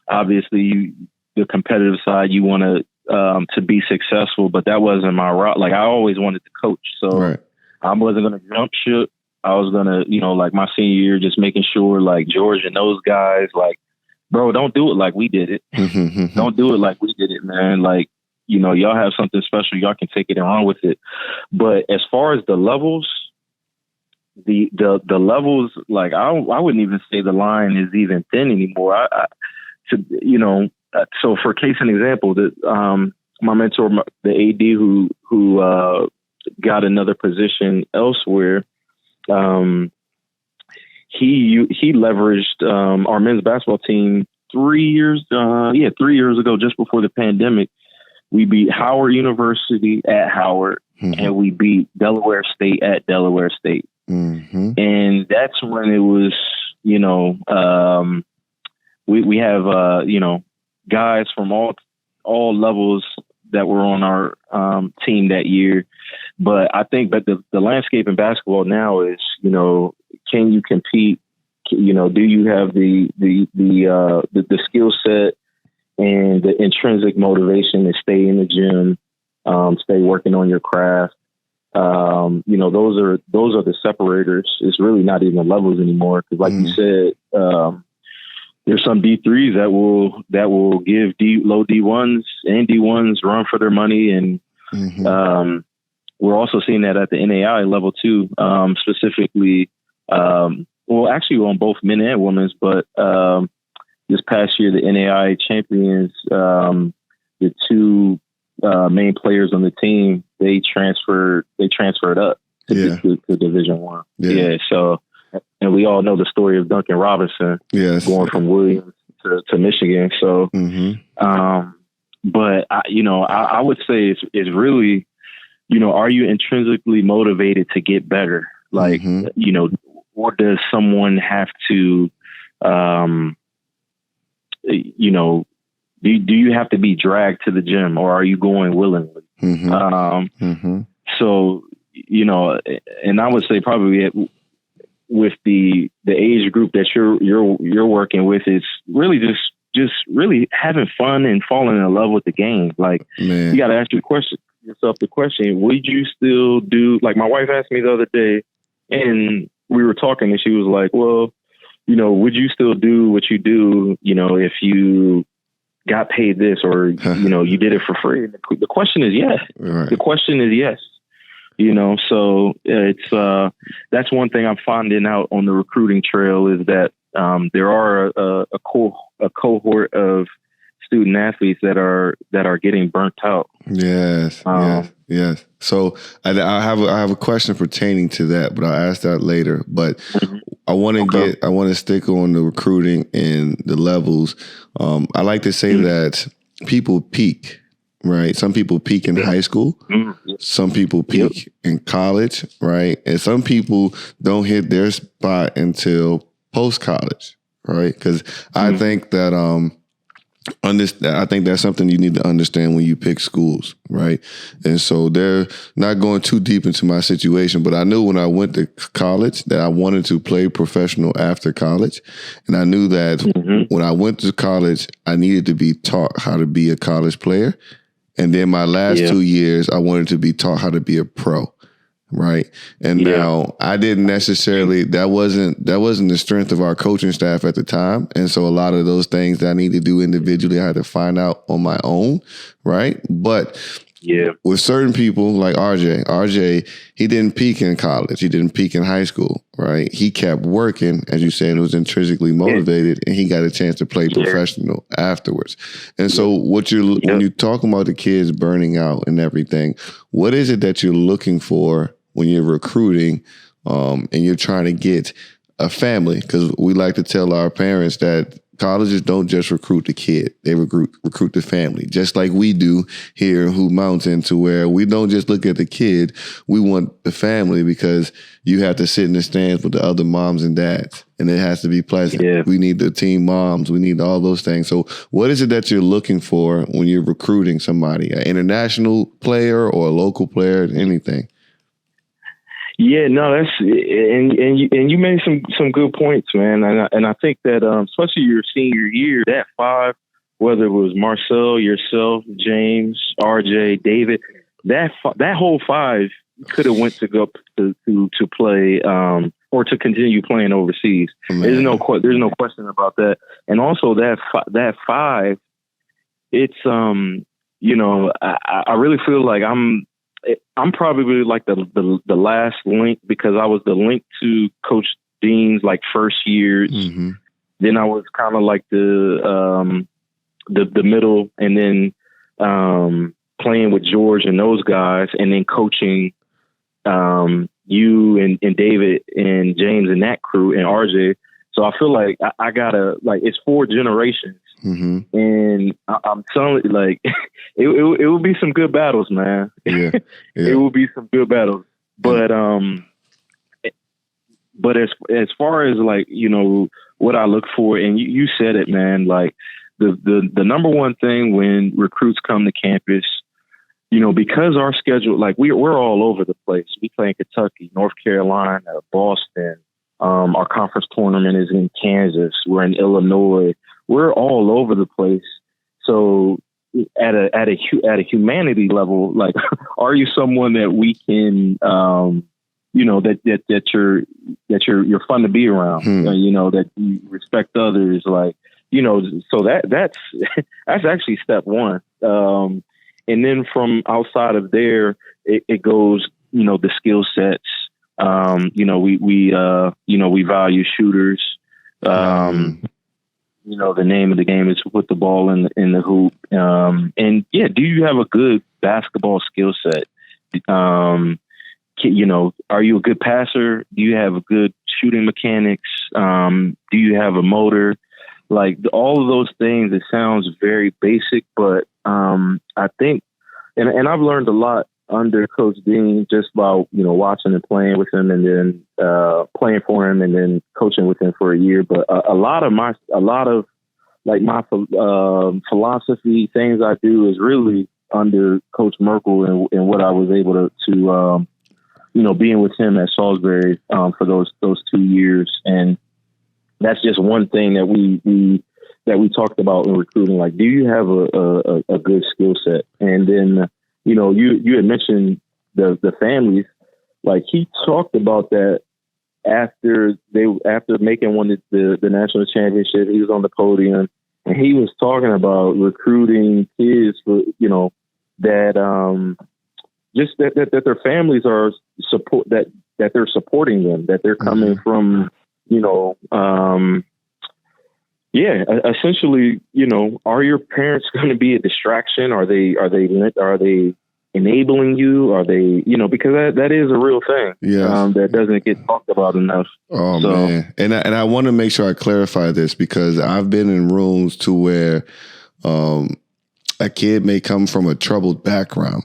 obviously the competitive side, you want to be successful, but that wasn't my route. Like I always wanted to coach. So I wasn't going to jump ship. I was going to, like my senior year, just making sure like George and those guys, like, bro, don't do it like we did it. Don't do it like we did it, man. Like, y'all have something special. Y'all can take it and run with it. But as far as the levels, the levels, like I wouldn't even say the line is even thin anymore. So for case an example, that my mentor, the AD who got another position elsewhere, he leveraged our men's basketball team 3 years ago, just before the pandemic. We beat Howard University at Howard, and we beat Delaware State at Delaware State. And that's when it was, we have guys from all levels that were on our team that year. But I think that the landscape in basketball now is, can you compete? Do you have the skill set and the intrinsic motivation to stay in the gym, stay working on your craft? Those are the separators. It's really not even levels anymore, because like you said, there's some D3s that will give low D1s and D1s run for their money, and we're also seeing that at the NAI level too, specifically. Actually on both men and women's, but this past year, the NAIA champions, the two main players on the team, they transferred up to Division I. Yeah. So, and we all know the story of Duncan Robinson going from Williams to Michigan. So, but I would say it's really, are you intrinsically motivated to get better? Like, or does someone have to, do you have to be dragged to the gym, or are you going willingly? So, and I would say probably with the age group that you're working with, is really just really having fun and falling in love with the game. Like, you got to ask yourself the question, would you still do, like my wife asked me the other day, and we were talking, and she was like, well, would you still do what you do, if you got paid this, or, you did it for free? The question is yes. Right. The question is yes. So it's, that's one thing I'm finding out on the recruiting trail, is that, there are a cohort of student athletes that are getting burnt out. Yes. So I have a question pertaining to that, but I'll ask that later. But I want to stick on the recruiting and the levels. I like to say that people peak, right? Some people peak in high school. Some people peak in college, right? And some people don't hit their spot until post-college, right? Because I think that I think that's something you need to understand when you pick schools, right? And so they're not going too deep into my situation, but I knew when I went to college that I wanted to play professional after college. And I knew that when I went to college, I needed to be taught how to be a college player. And then my last 2 years, I wanted to be taught how to be a pro. Right. And now I didn't necessarily, that wasn't the strength of our coaching staff at the time. And so a lot of those things that I need to do individually, I had to find out on my own. Right. But with certain people like RJ, he didn't peak in college. He didn't peak in high school. Right. He kept working, as you said, was intrinsically motivated, and he got a chance to play professional afterwards. And so when you're talking about the kids burning out and everything, what is it that you're looking for when you're recruiting, and you're trying to get a family? Because we like to tell our parents that colleges don't just recruit the kid, they recruit the family, just like we do here in Hoop Mountain, to where we don't just look at the kid, we want the family, because you have to sit in the stands with the other moms and dads, and it has to be pleasant. We need the team moms, we need all those things. So what is it that you're looking for when you're recruiting somebody, an international player or a local player, anything? Yeah, no, that's and you made some good points, man. And I think that especially your senior year, that five, whether it was Marcel, yourself, James, RJ, David, that whole five could have went to go to play or to continue playing overseas. Man. There's no question about that. And also that five, it's I really feel like I'm probably like the last link, because I was the link to Coach Dean's like first years. Then I was kind of like the middle, and then playing with George and those guys, and then coaching you and David and James and that crew and RJ. So I feel like I gotta, like, it's 4 generations. And I'm telling you, like, it will be some good battles, man. It will be some good battles. But as far as, like, what I look for, and you said it, man, like the number one thing when recruits come to campus, because our schedule, like, we're all over the place. We play in Kentucky, North Carolina, Boston. Our conference tournament is in Kansas. We're in Illinois. We're all over the place. So at a humanity level, like, are you someone that we can, that you're fun to be around, that you respect others, like, so that's actually step one. And then from outside of there, it goes, the skill sets. We value shooters. the name of the game is to put the ball in the hoop. And yeah, do you have a good basketball skill set? Are you a good passer? Do you have a good shooting mechanics? Do you have a motor? Like all of those things, it sounds very basic, but I think, and I've learned a lot under Coach Dean just by, watching and playing with him and then playing for him and then coaching with him for a year. But a lot of my philosophy, things I do is really under Coach Merkel and what I was able to being with him at Salisbury for those 2 years. And that's just one thing that we talked about in recruiting. Like, do you have a good skill set? And then, you had mentioned the families. Like, he talked about that after making the national championship. He was on the podium and he was talking about recruiting kids for, that just that their families are support that they're supporting them, that they're coming from, essentially, are your parents going to be a distraction? Are they enabling you? Are they, because that is a real thing. Yeah. That doesn't get talked about enough. Oh, man. And I want to make sure I clarify this because I've been in rooms to where a kid may come from a troubled background.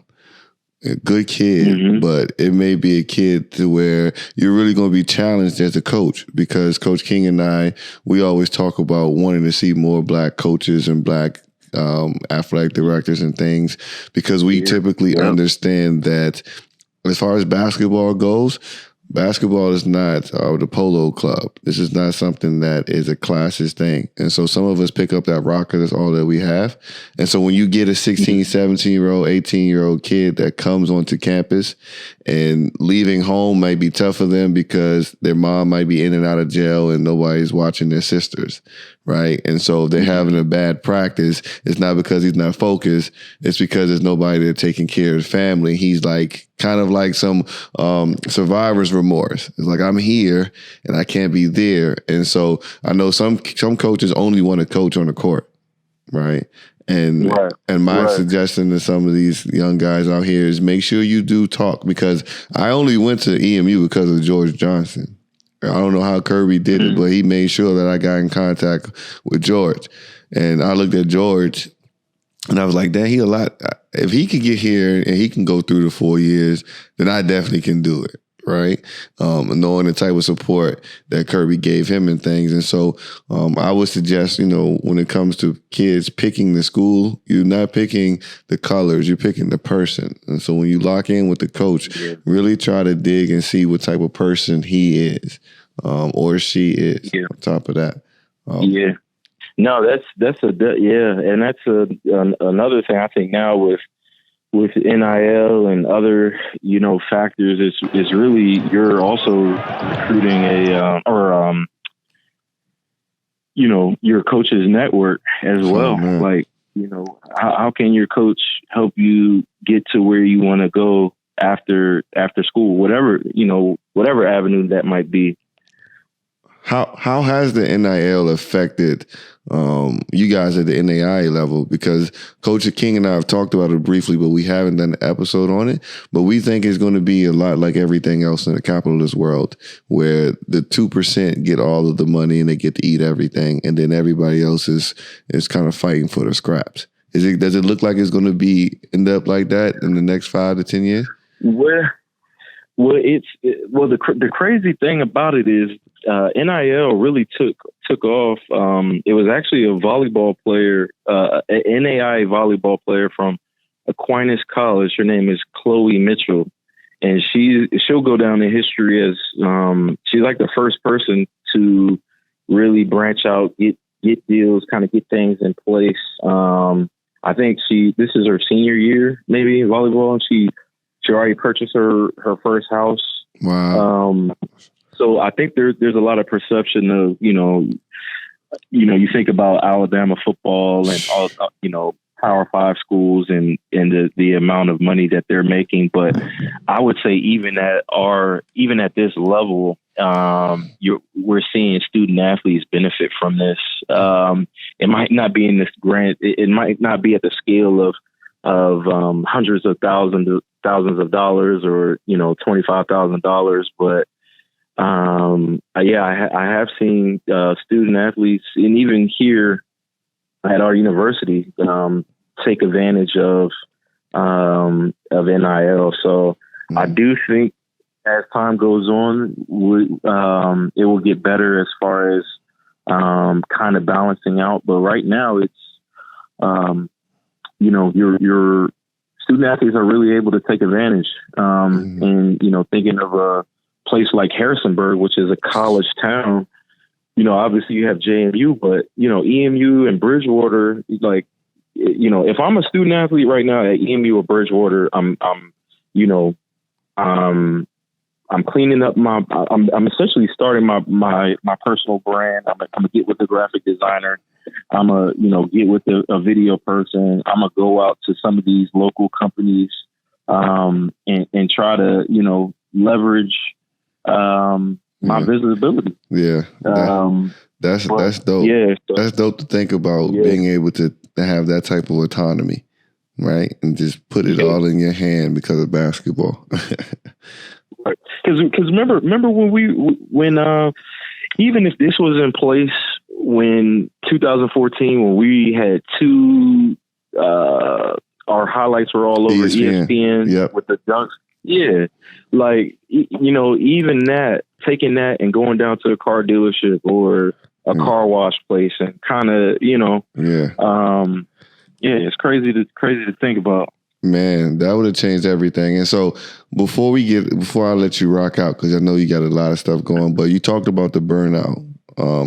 A good kid, but it may be a kid to where you're really going to be challenged as a coach because Coach King and I, we always talk about wanting to see more black coaches and black athletic directors and things because we typically understand that as far as basketball goes, basketball is not the polo club. This is not something that is a classist thing. And so some of us pick up that rocker. That's all that we have. And so when you get a 16, 17-year-old, 18-year-old kid that comes onto campus and leaving home might be tough for them because their mom might be in and out of jail and nobody's watching their sisters, right? And so if they're having a bad practice, it's not because he's not focused. It's because there's nobody there taking care of the family. He's like kind of like some survivor's remorse. It's like, I'm here and I can't be there. And so I know some coaches only want to coach on the court, right? And my suggestion to some of these young guys out here is make sure you do talk because I only went to EMU because of George Johnson. I don't know how Kirby did it, but he made sure that I got in contact with George. And I looked at George and I was like, damn, if he could get here and he can go through the 4 years, then I definitely can do it. Right. Knowing the type of support that Kirby gave him and things. And so I would suggest, when it comes to kids picking the school, you're not picking the colors, you're picking the person. And so when you lock in with the coach, really try to dig and see what type of person he is or she is on top of that. No, that's another thing I think now with NIL and other, factors is really you're also recruiting your coach's network as well. Like, how can your coach help you get to where you want to go after school, whatever avenue that might be. How has the NIL affected you guys at the NAIA level? Because Coach King and I have talked about it briefly, but we haven't done an episode on it. But we think it's going to be a lot like everything else in the capitalist world, where the 2% get all of the money and they get to eat everything, and then everybody else is kind of fighting for the scraps. Does it look like it's going to end up like that in the next 5 to 10 years? The crazy thing about it is NIL really took off. It was actually a volleyball player, an NAIA volleyball player from Aquinas College. Her name is Chloe Mitchell, and she'll go down in history as she's like the first person to really branch out, get deals, kind of get things in place. I think this is her senior year, maybe in volleyball, and she already purchased her first house. Wow. So I think there's a lot of perception of, you think about Alabama football and all, Power 5 schools and the amount of money that they're making. But I would say even at this level, we're seeing student athletes benefit from this. It might not be in this grant. It might not be at the scale of hundreds of thousands of dollars, or $25,000, but I have seen student athletes, and even here at our university, take advantage of NIL. So I do think as time goes on, it will get better as far as kind of balancing out. But right now, it's your student athletes are really able to take advantage. And thinking of a place like Harrisonburg, which is a college town, obviously you have JMU, but EMU and Bridgewater, like, if I'm a student athlete right now at EMU or Bridgewater, I'm cleaning up I'm essentially starting my personal brand. I'm gonna get with the graphic designer. I'm gonna get with a video person. I'm gonna go out to some of these local companies, and try to, leverage, my visibility. Yeah. That's dope. Yeah. That's dope to think about, being able to have that type of autonomy, right? And just put it all in your hand because of basketball. Because remember when even if this was in place when 2014, when we had our highlights were all over ESPN with the dunks. Yeah. Like, even that, taking that and going down to a car dealership or a car wash place and kind of, it's crazy to think about. Man, that would have changed everything. And so before I let you rock out, because I know you got a lot of stuff going, but you talked about the burnout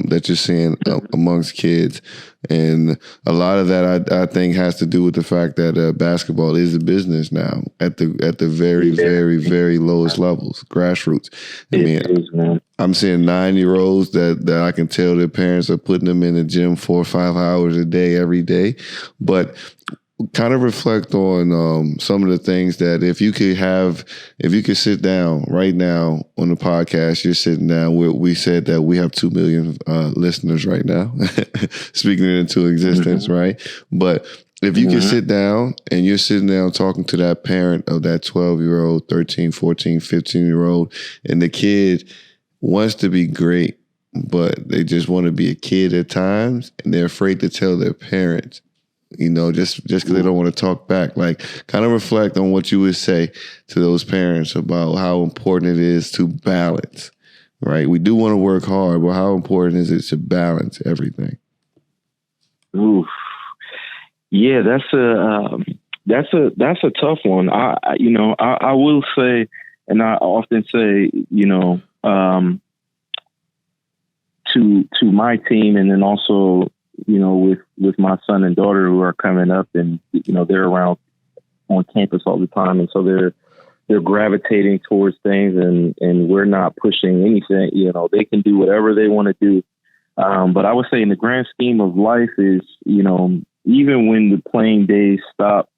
that you're seeing amongst kids. And a lot of that, I think, has to do with the fact that basketball is a business now at the very, very, very lowest levels, grassroots. I'm seeing 9-year-olds that I can tell their parents are putting them in the gym 4 or 5 hours a day, every day. But kind of reflect on some of the things that if you could sit down right now on the podcast, you're sitting down. We said that we have 2 million listeners right now, speaking it into existence, right? But if you could sit down and you're sitting down talking to that parent of that 12-year-old, 13, 14, 15-year-old, and the kid wants to be great, but they just want to be a kid at times, and they're afraid to tell their parents, just because they don't want to talk back. Like, kind of reflect on what you would say to those parents about how important it is to balance, right? We do want to work hard, but how important is it to balance everything? Oof. Yeah, that's a tough one. I will say, and I often say, to my team, and then also, with my son and daughter who are coming up, and they're around on campus all the time, and so they're gravitating towards things, and we're not pushing anything. They can do whatever they want to do. But I would say, in the grand scheme of life, is even when the playing days stop,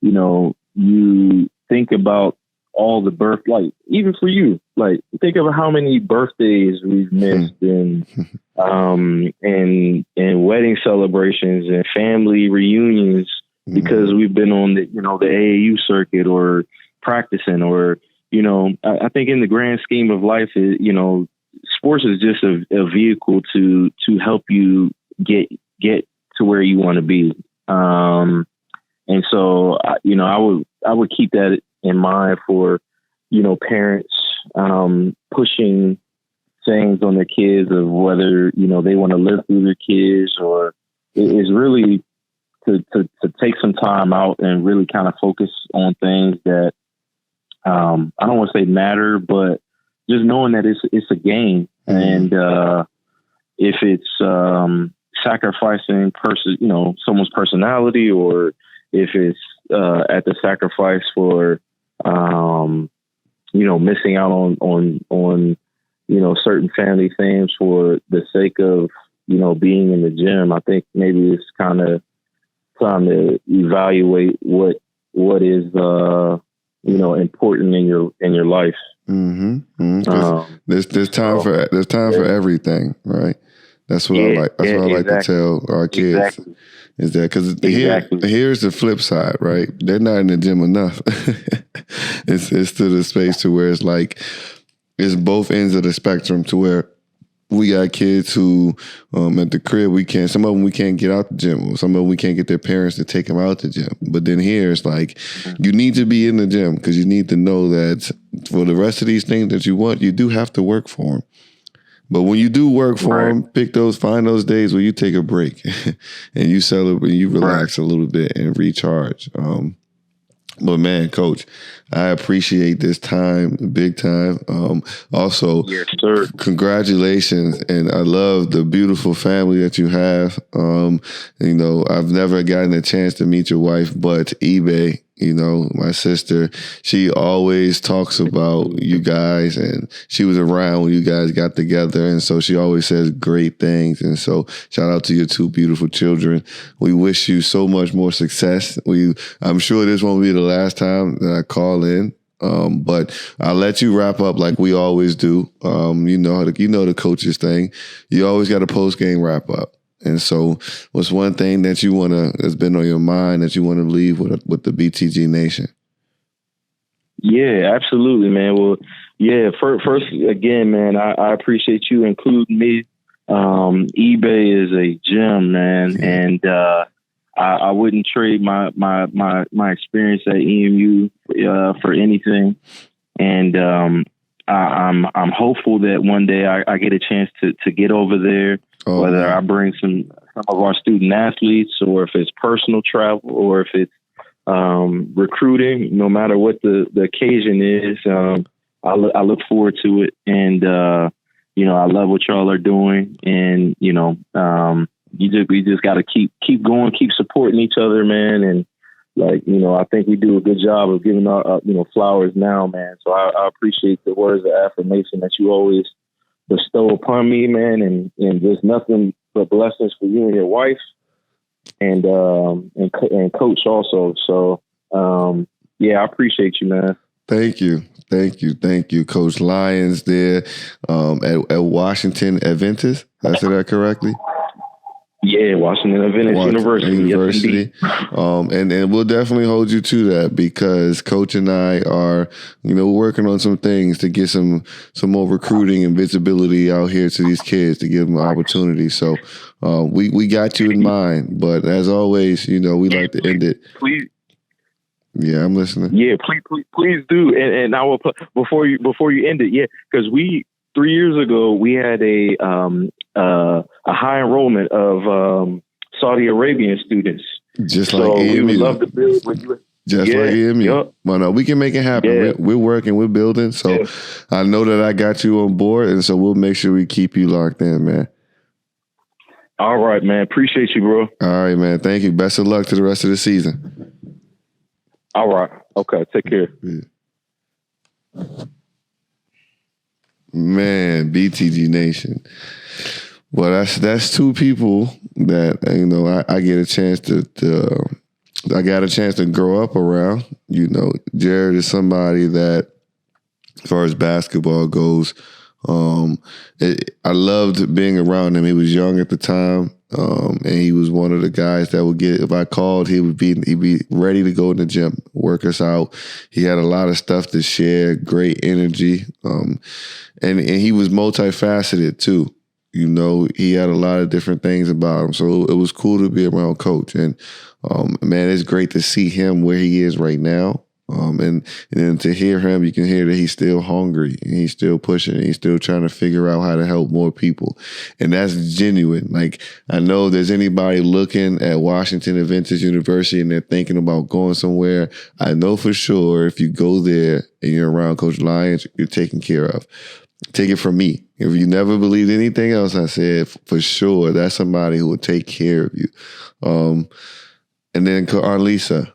you think about all the like, even for you, like, think of how many birthdays we've missed, and wedding celebrations and family reunions, because we've been on the AAU circuit or practicing, or I think in the grand scheme of life, sports is just a vehicle to help you get to where you want to be. And so I would keep that in mind for parents pushing things on their kids, of whether they want to live through their kids, or it is really to take some time out and really kind of focus on things that I don't want to say matter, but just knowing that it's a game, and if it's sacrificing someone's personality, or if it's at the sacrifice for missing out on certain family things for the sake of being in the gym, I think maybe it's kind of time to evaluate what is important in your life. There's time for everything, right? That's what I like. That's what I like to tell our kids. Exactly. Is that because here's the flip side, right? They're not in the gym enough. It's to the space to where it's like it's both ends of the spectrum to where we got kids who at the crib some of them we can't get out the gym, or some of them we can't get their parents to take them out the gym. But then here it's like you need to be in the gym because you need to know that for the rest of these things that you want, you do have to work for them. But when you do work for them, find those days where you take a break and you celebrate, you relax a little bit and recharge. But man, Coach, I appreciate this time, big time. Also, yes, sir. Congratulations, and I love the beautiful family that you have. I've never gotten a chance to meet your wife, but eBay. My sister, she always talks about you guys, and she was around when you guys got together, and so she always says great things. And so shout out to your two beautiful children. We wish you so much more success. I'm sure this won't be the last time that I call in. But I'll let you wrap up like we always do. The coaches thing. You always got a post-game wrap up. And so what's one thing that that's been on your mind that you want to leave with the BTG Nation? Yeah, absolutely, man. Well, yeah, first again, man, I appreciate you including me. eBay is a gem, man. And, I wouldn't trade my experience at EMU, for anything. And, I'm hopeful that one day I get a chance to get over there. Whether I bring some of our student athletes, or if it's personal travel, or if it's recruiting, no matter what the occasion is, I look forward to it. And I love what y'all are doing. And we just got to keep going, keep supporting each other, man. And I think we do a good job of giving our flowers now, man. So I appreciate the words of affirmation that you always bestow upon me, man, and there's nothing but blessings for you and your wife, and Coach also. So I appreciate you, man. Thank you, Coach Lyons there at Washington Adventist. Did I say that correctly? Yeah, Washington Adventist University. And we'll definitely hold you to that, because Coach and I are, working on some things to get some more recruiting and visibility out here to these kids to give them opportunity. So we got you in mind, but as always, we like to end it. Please. Yeah, I'm listening. Yeah, please do. And I will put before you end it. Yeah, because 3 years ago we had a high enrollment of Saudi Arabian students. Just like EMU. We would love to build with you. Just like EMU. Yep. Well, no, we can make it happen. Yeah. We're working, we're building. So I know that I got you on board, and so we'll make sure we keep you locked in, man. All right, man. Appreciate you, bro. All right, man. Thank you. Best of luck to the rest of the season. All right. Okay. Take care. Yeah. Man, BTG Nation. Well, that's two people that I get a chance I got a chance to grow up around. Jered is somebody that, as far as basketball goes, I loved being around him. He was young at the time, and he was one of the guys that would if I called, he'd be ready to go in the gym, work us out. He had a lot of stuff to share, great energy, and he was multifaceted too. He had a lot of different things about him, so it was cool to be around Coach. And man, it's great to see him where he is right now. And then to hear him, you can hear that he's still hungry and he's still pushing and he's still trying to figure out how to help more people. And that's genuine. Like, I know there's anybody looking at Washington Adventist University and they're thinking about going somewhere. I know for sure if you go there and you're around Coach Lyons, you're taken care of. Take it from me. If you never believed anything else I said, for sure, that's somebody who will take care of you. And then Aunt Lisa,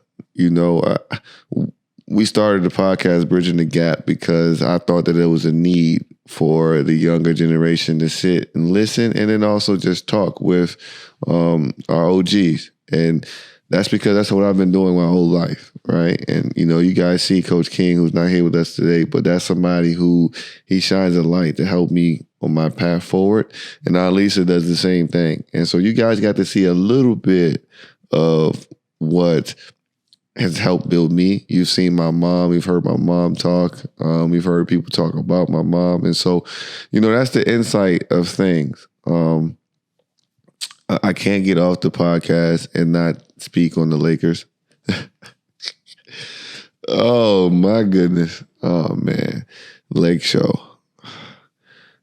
we started the podcast Bridging the Gap because I thought that there was a need for the younger generation to sit and listen, and then also just talk with our OGs. And that's because that's what I've been doing my whole life. right? And, you guys see Coach King, who's not here with us today, but that's somebody who he shines a light to help me on my path forward. And now Lisa does the same thing. And so you guys got to see a little bit of what has helped build me. You've seen my mom. You've heard my mom talk. You've heard people talk about my mom. And so, that's the insight of things. I can't get off the podcast and not speak on the Lakers. Oh, my goodness. Oh, man. Lake Show.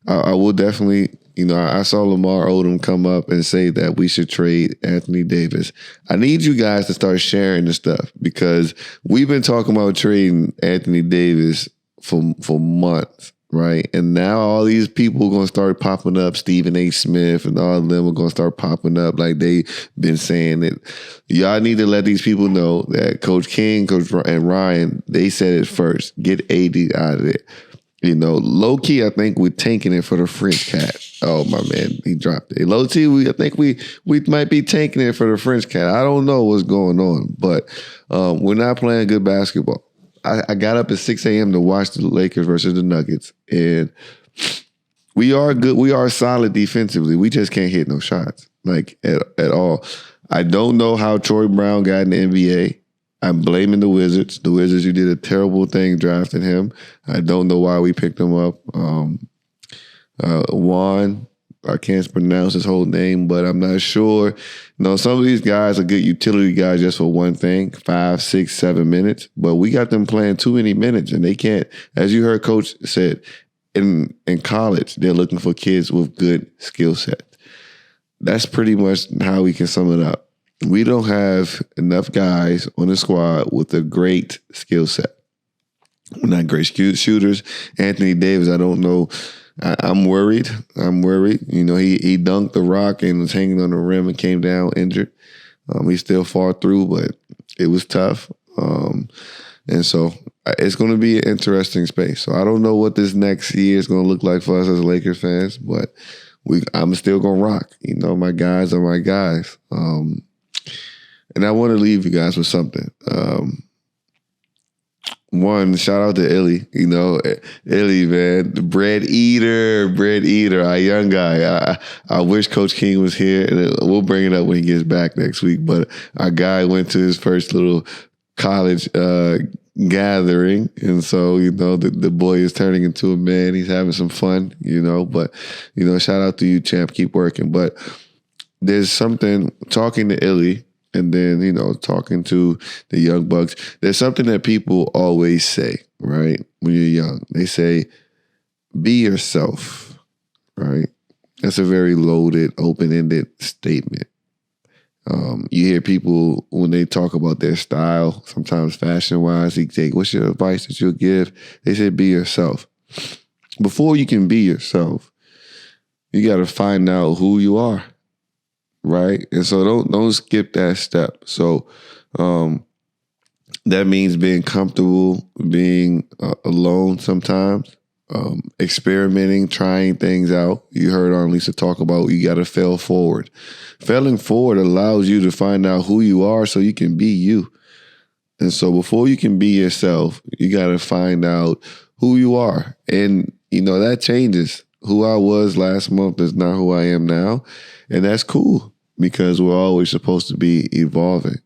I will definitely, I saw Lamar Odom come up and say that we should trade Anthony Davis. I need you guys to start sharing this stuff because we've been talking about trading Anthony Davis for months, right? And now all these people are going to start popping up. Stephen A. Smith and all of them are going to start popping up like they've been saying it. Y'all need to let these people know that Coach King, and Ryan, they said it first. Get AD out of it. Low key, I think we're tanking it for the French cat. Oh my man, he dropped it. Low key, I think we might be tanking it for the French cat. I don't know what's going on, but we're not playing good basketball. I got up at 6 a.m. to watch the Lakers versus the Nuggets, and we are good. We are solid defensively. We just can't hit no shots, like at all. I don't know how Troy Brown got in the NBA. I'm blaming the Wizards. The Wizards, you did a terrible thing drafting him. I don't know why we picked him up. Juan, I can't pronounce his whole name, but I'm not sure. Some of these guys are good utility guys just for one thing, 5, 6, 7 minutes. But we got them playing too many minutes, and they can't. As you heard Coach said, in college, they're looking for kids with good skill sets. That's pretty much how we can sum it up. We don't have enough guys on the squad with a great skill set. We're not great shooters. Anthony Davis, I don't know. I'm worried. He dunked the rock and was hanging on the rim and came down injured. He still fought through, but it was tough. And so it's going to be an interesting space. So I don't know what this next year is going to look like for us as Lakers fans, but I'm still going to rock. My guys are my guys. And I want to leave you guys with something. One, shout out to Illy. Illy, man, the bread eater, our young guy. I wish Coach King was here, and we'll bring it up when he gets back next week. But our guy went to his first little college gathering, and so the boy is turning into a man. He's having some fun, But shout out to you, champ. Keep working. But there's something talking to Illy. And then, talking to the young bucks, there's something that people always say, right? When you're young, they say, be yourself, right? That's a very loaded, open-ended statement. You hear people, when they talk about their style, sometimes fashion-wise, they say, what's your advice that you'll give? They say, be yourself. Before you can be yourself, you got to find out who you are. Right? And so don't skip that step. So that means being comfortable, being alone sometimes, experimenting, trying things out. You heard Lisa talk about you got to fail forward. Failing forward allows you to find out who you are so you can be you. And so before you can be yourself, you got to find out who you are. And, that changes. Who I was last month is not who I am now. And that's cool because we're always supposed to be evolving.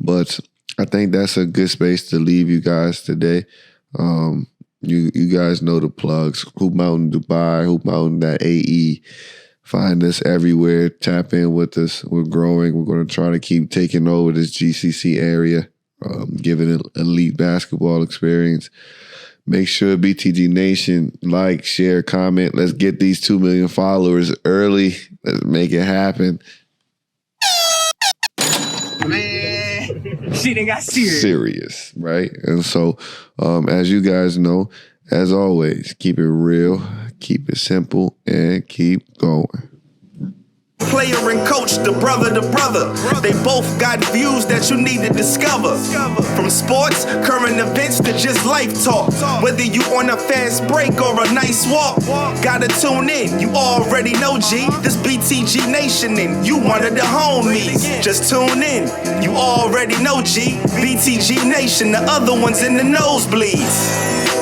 But I think that's a good space to leave you guys today. You guys know the plugs. Hoop Mountain Dubai, Hoop Mountain AE. Find us everywhere. Tap in with us. We're growing. We're going to try to keep taking over this GCC area, giving it elite basketball experience. Make sure BTG Nation, like, share, comment. Let's get these 2 million followers early. Let's make it happen. Man, she done got serious. Serious, right? And so, as you guys know, as always, keep it real, keep it simple, and keep going. Player and coach, the brother to brother. They both got views that you need to discover. From sports, current events to just life talk. Whether you on a fast break or a nice walk, gotta tune in, you already know G. This BTG Nation and you one of the homies. Just tune in, you already know G. BTG Nation, the other ones in the nosebleeds.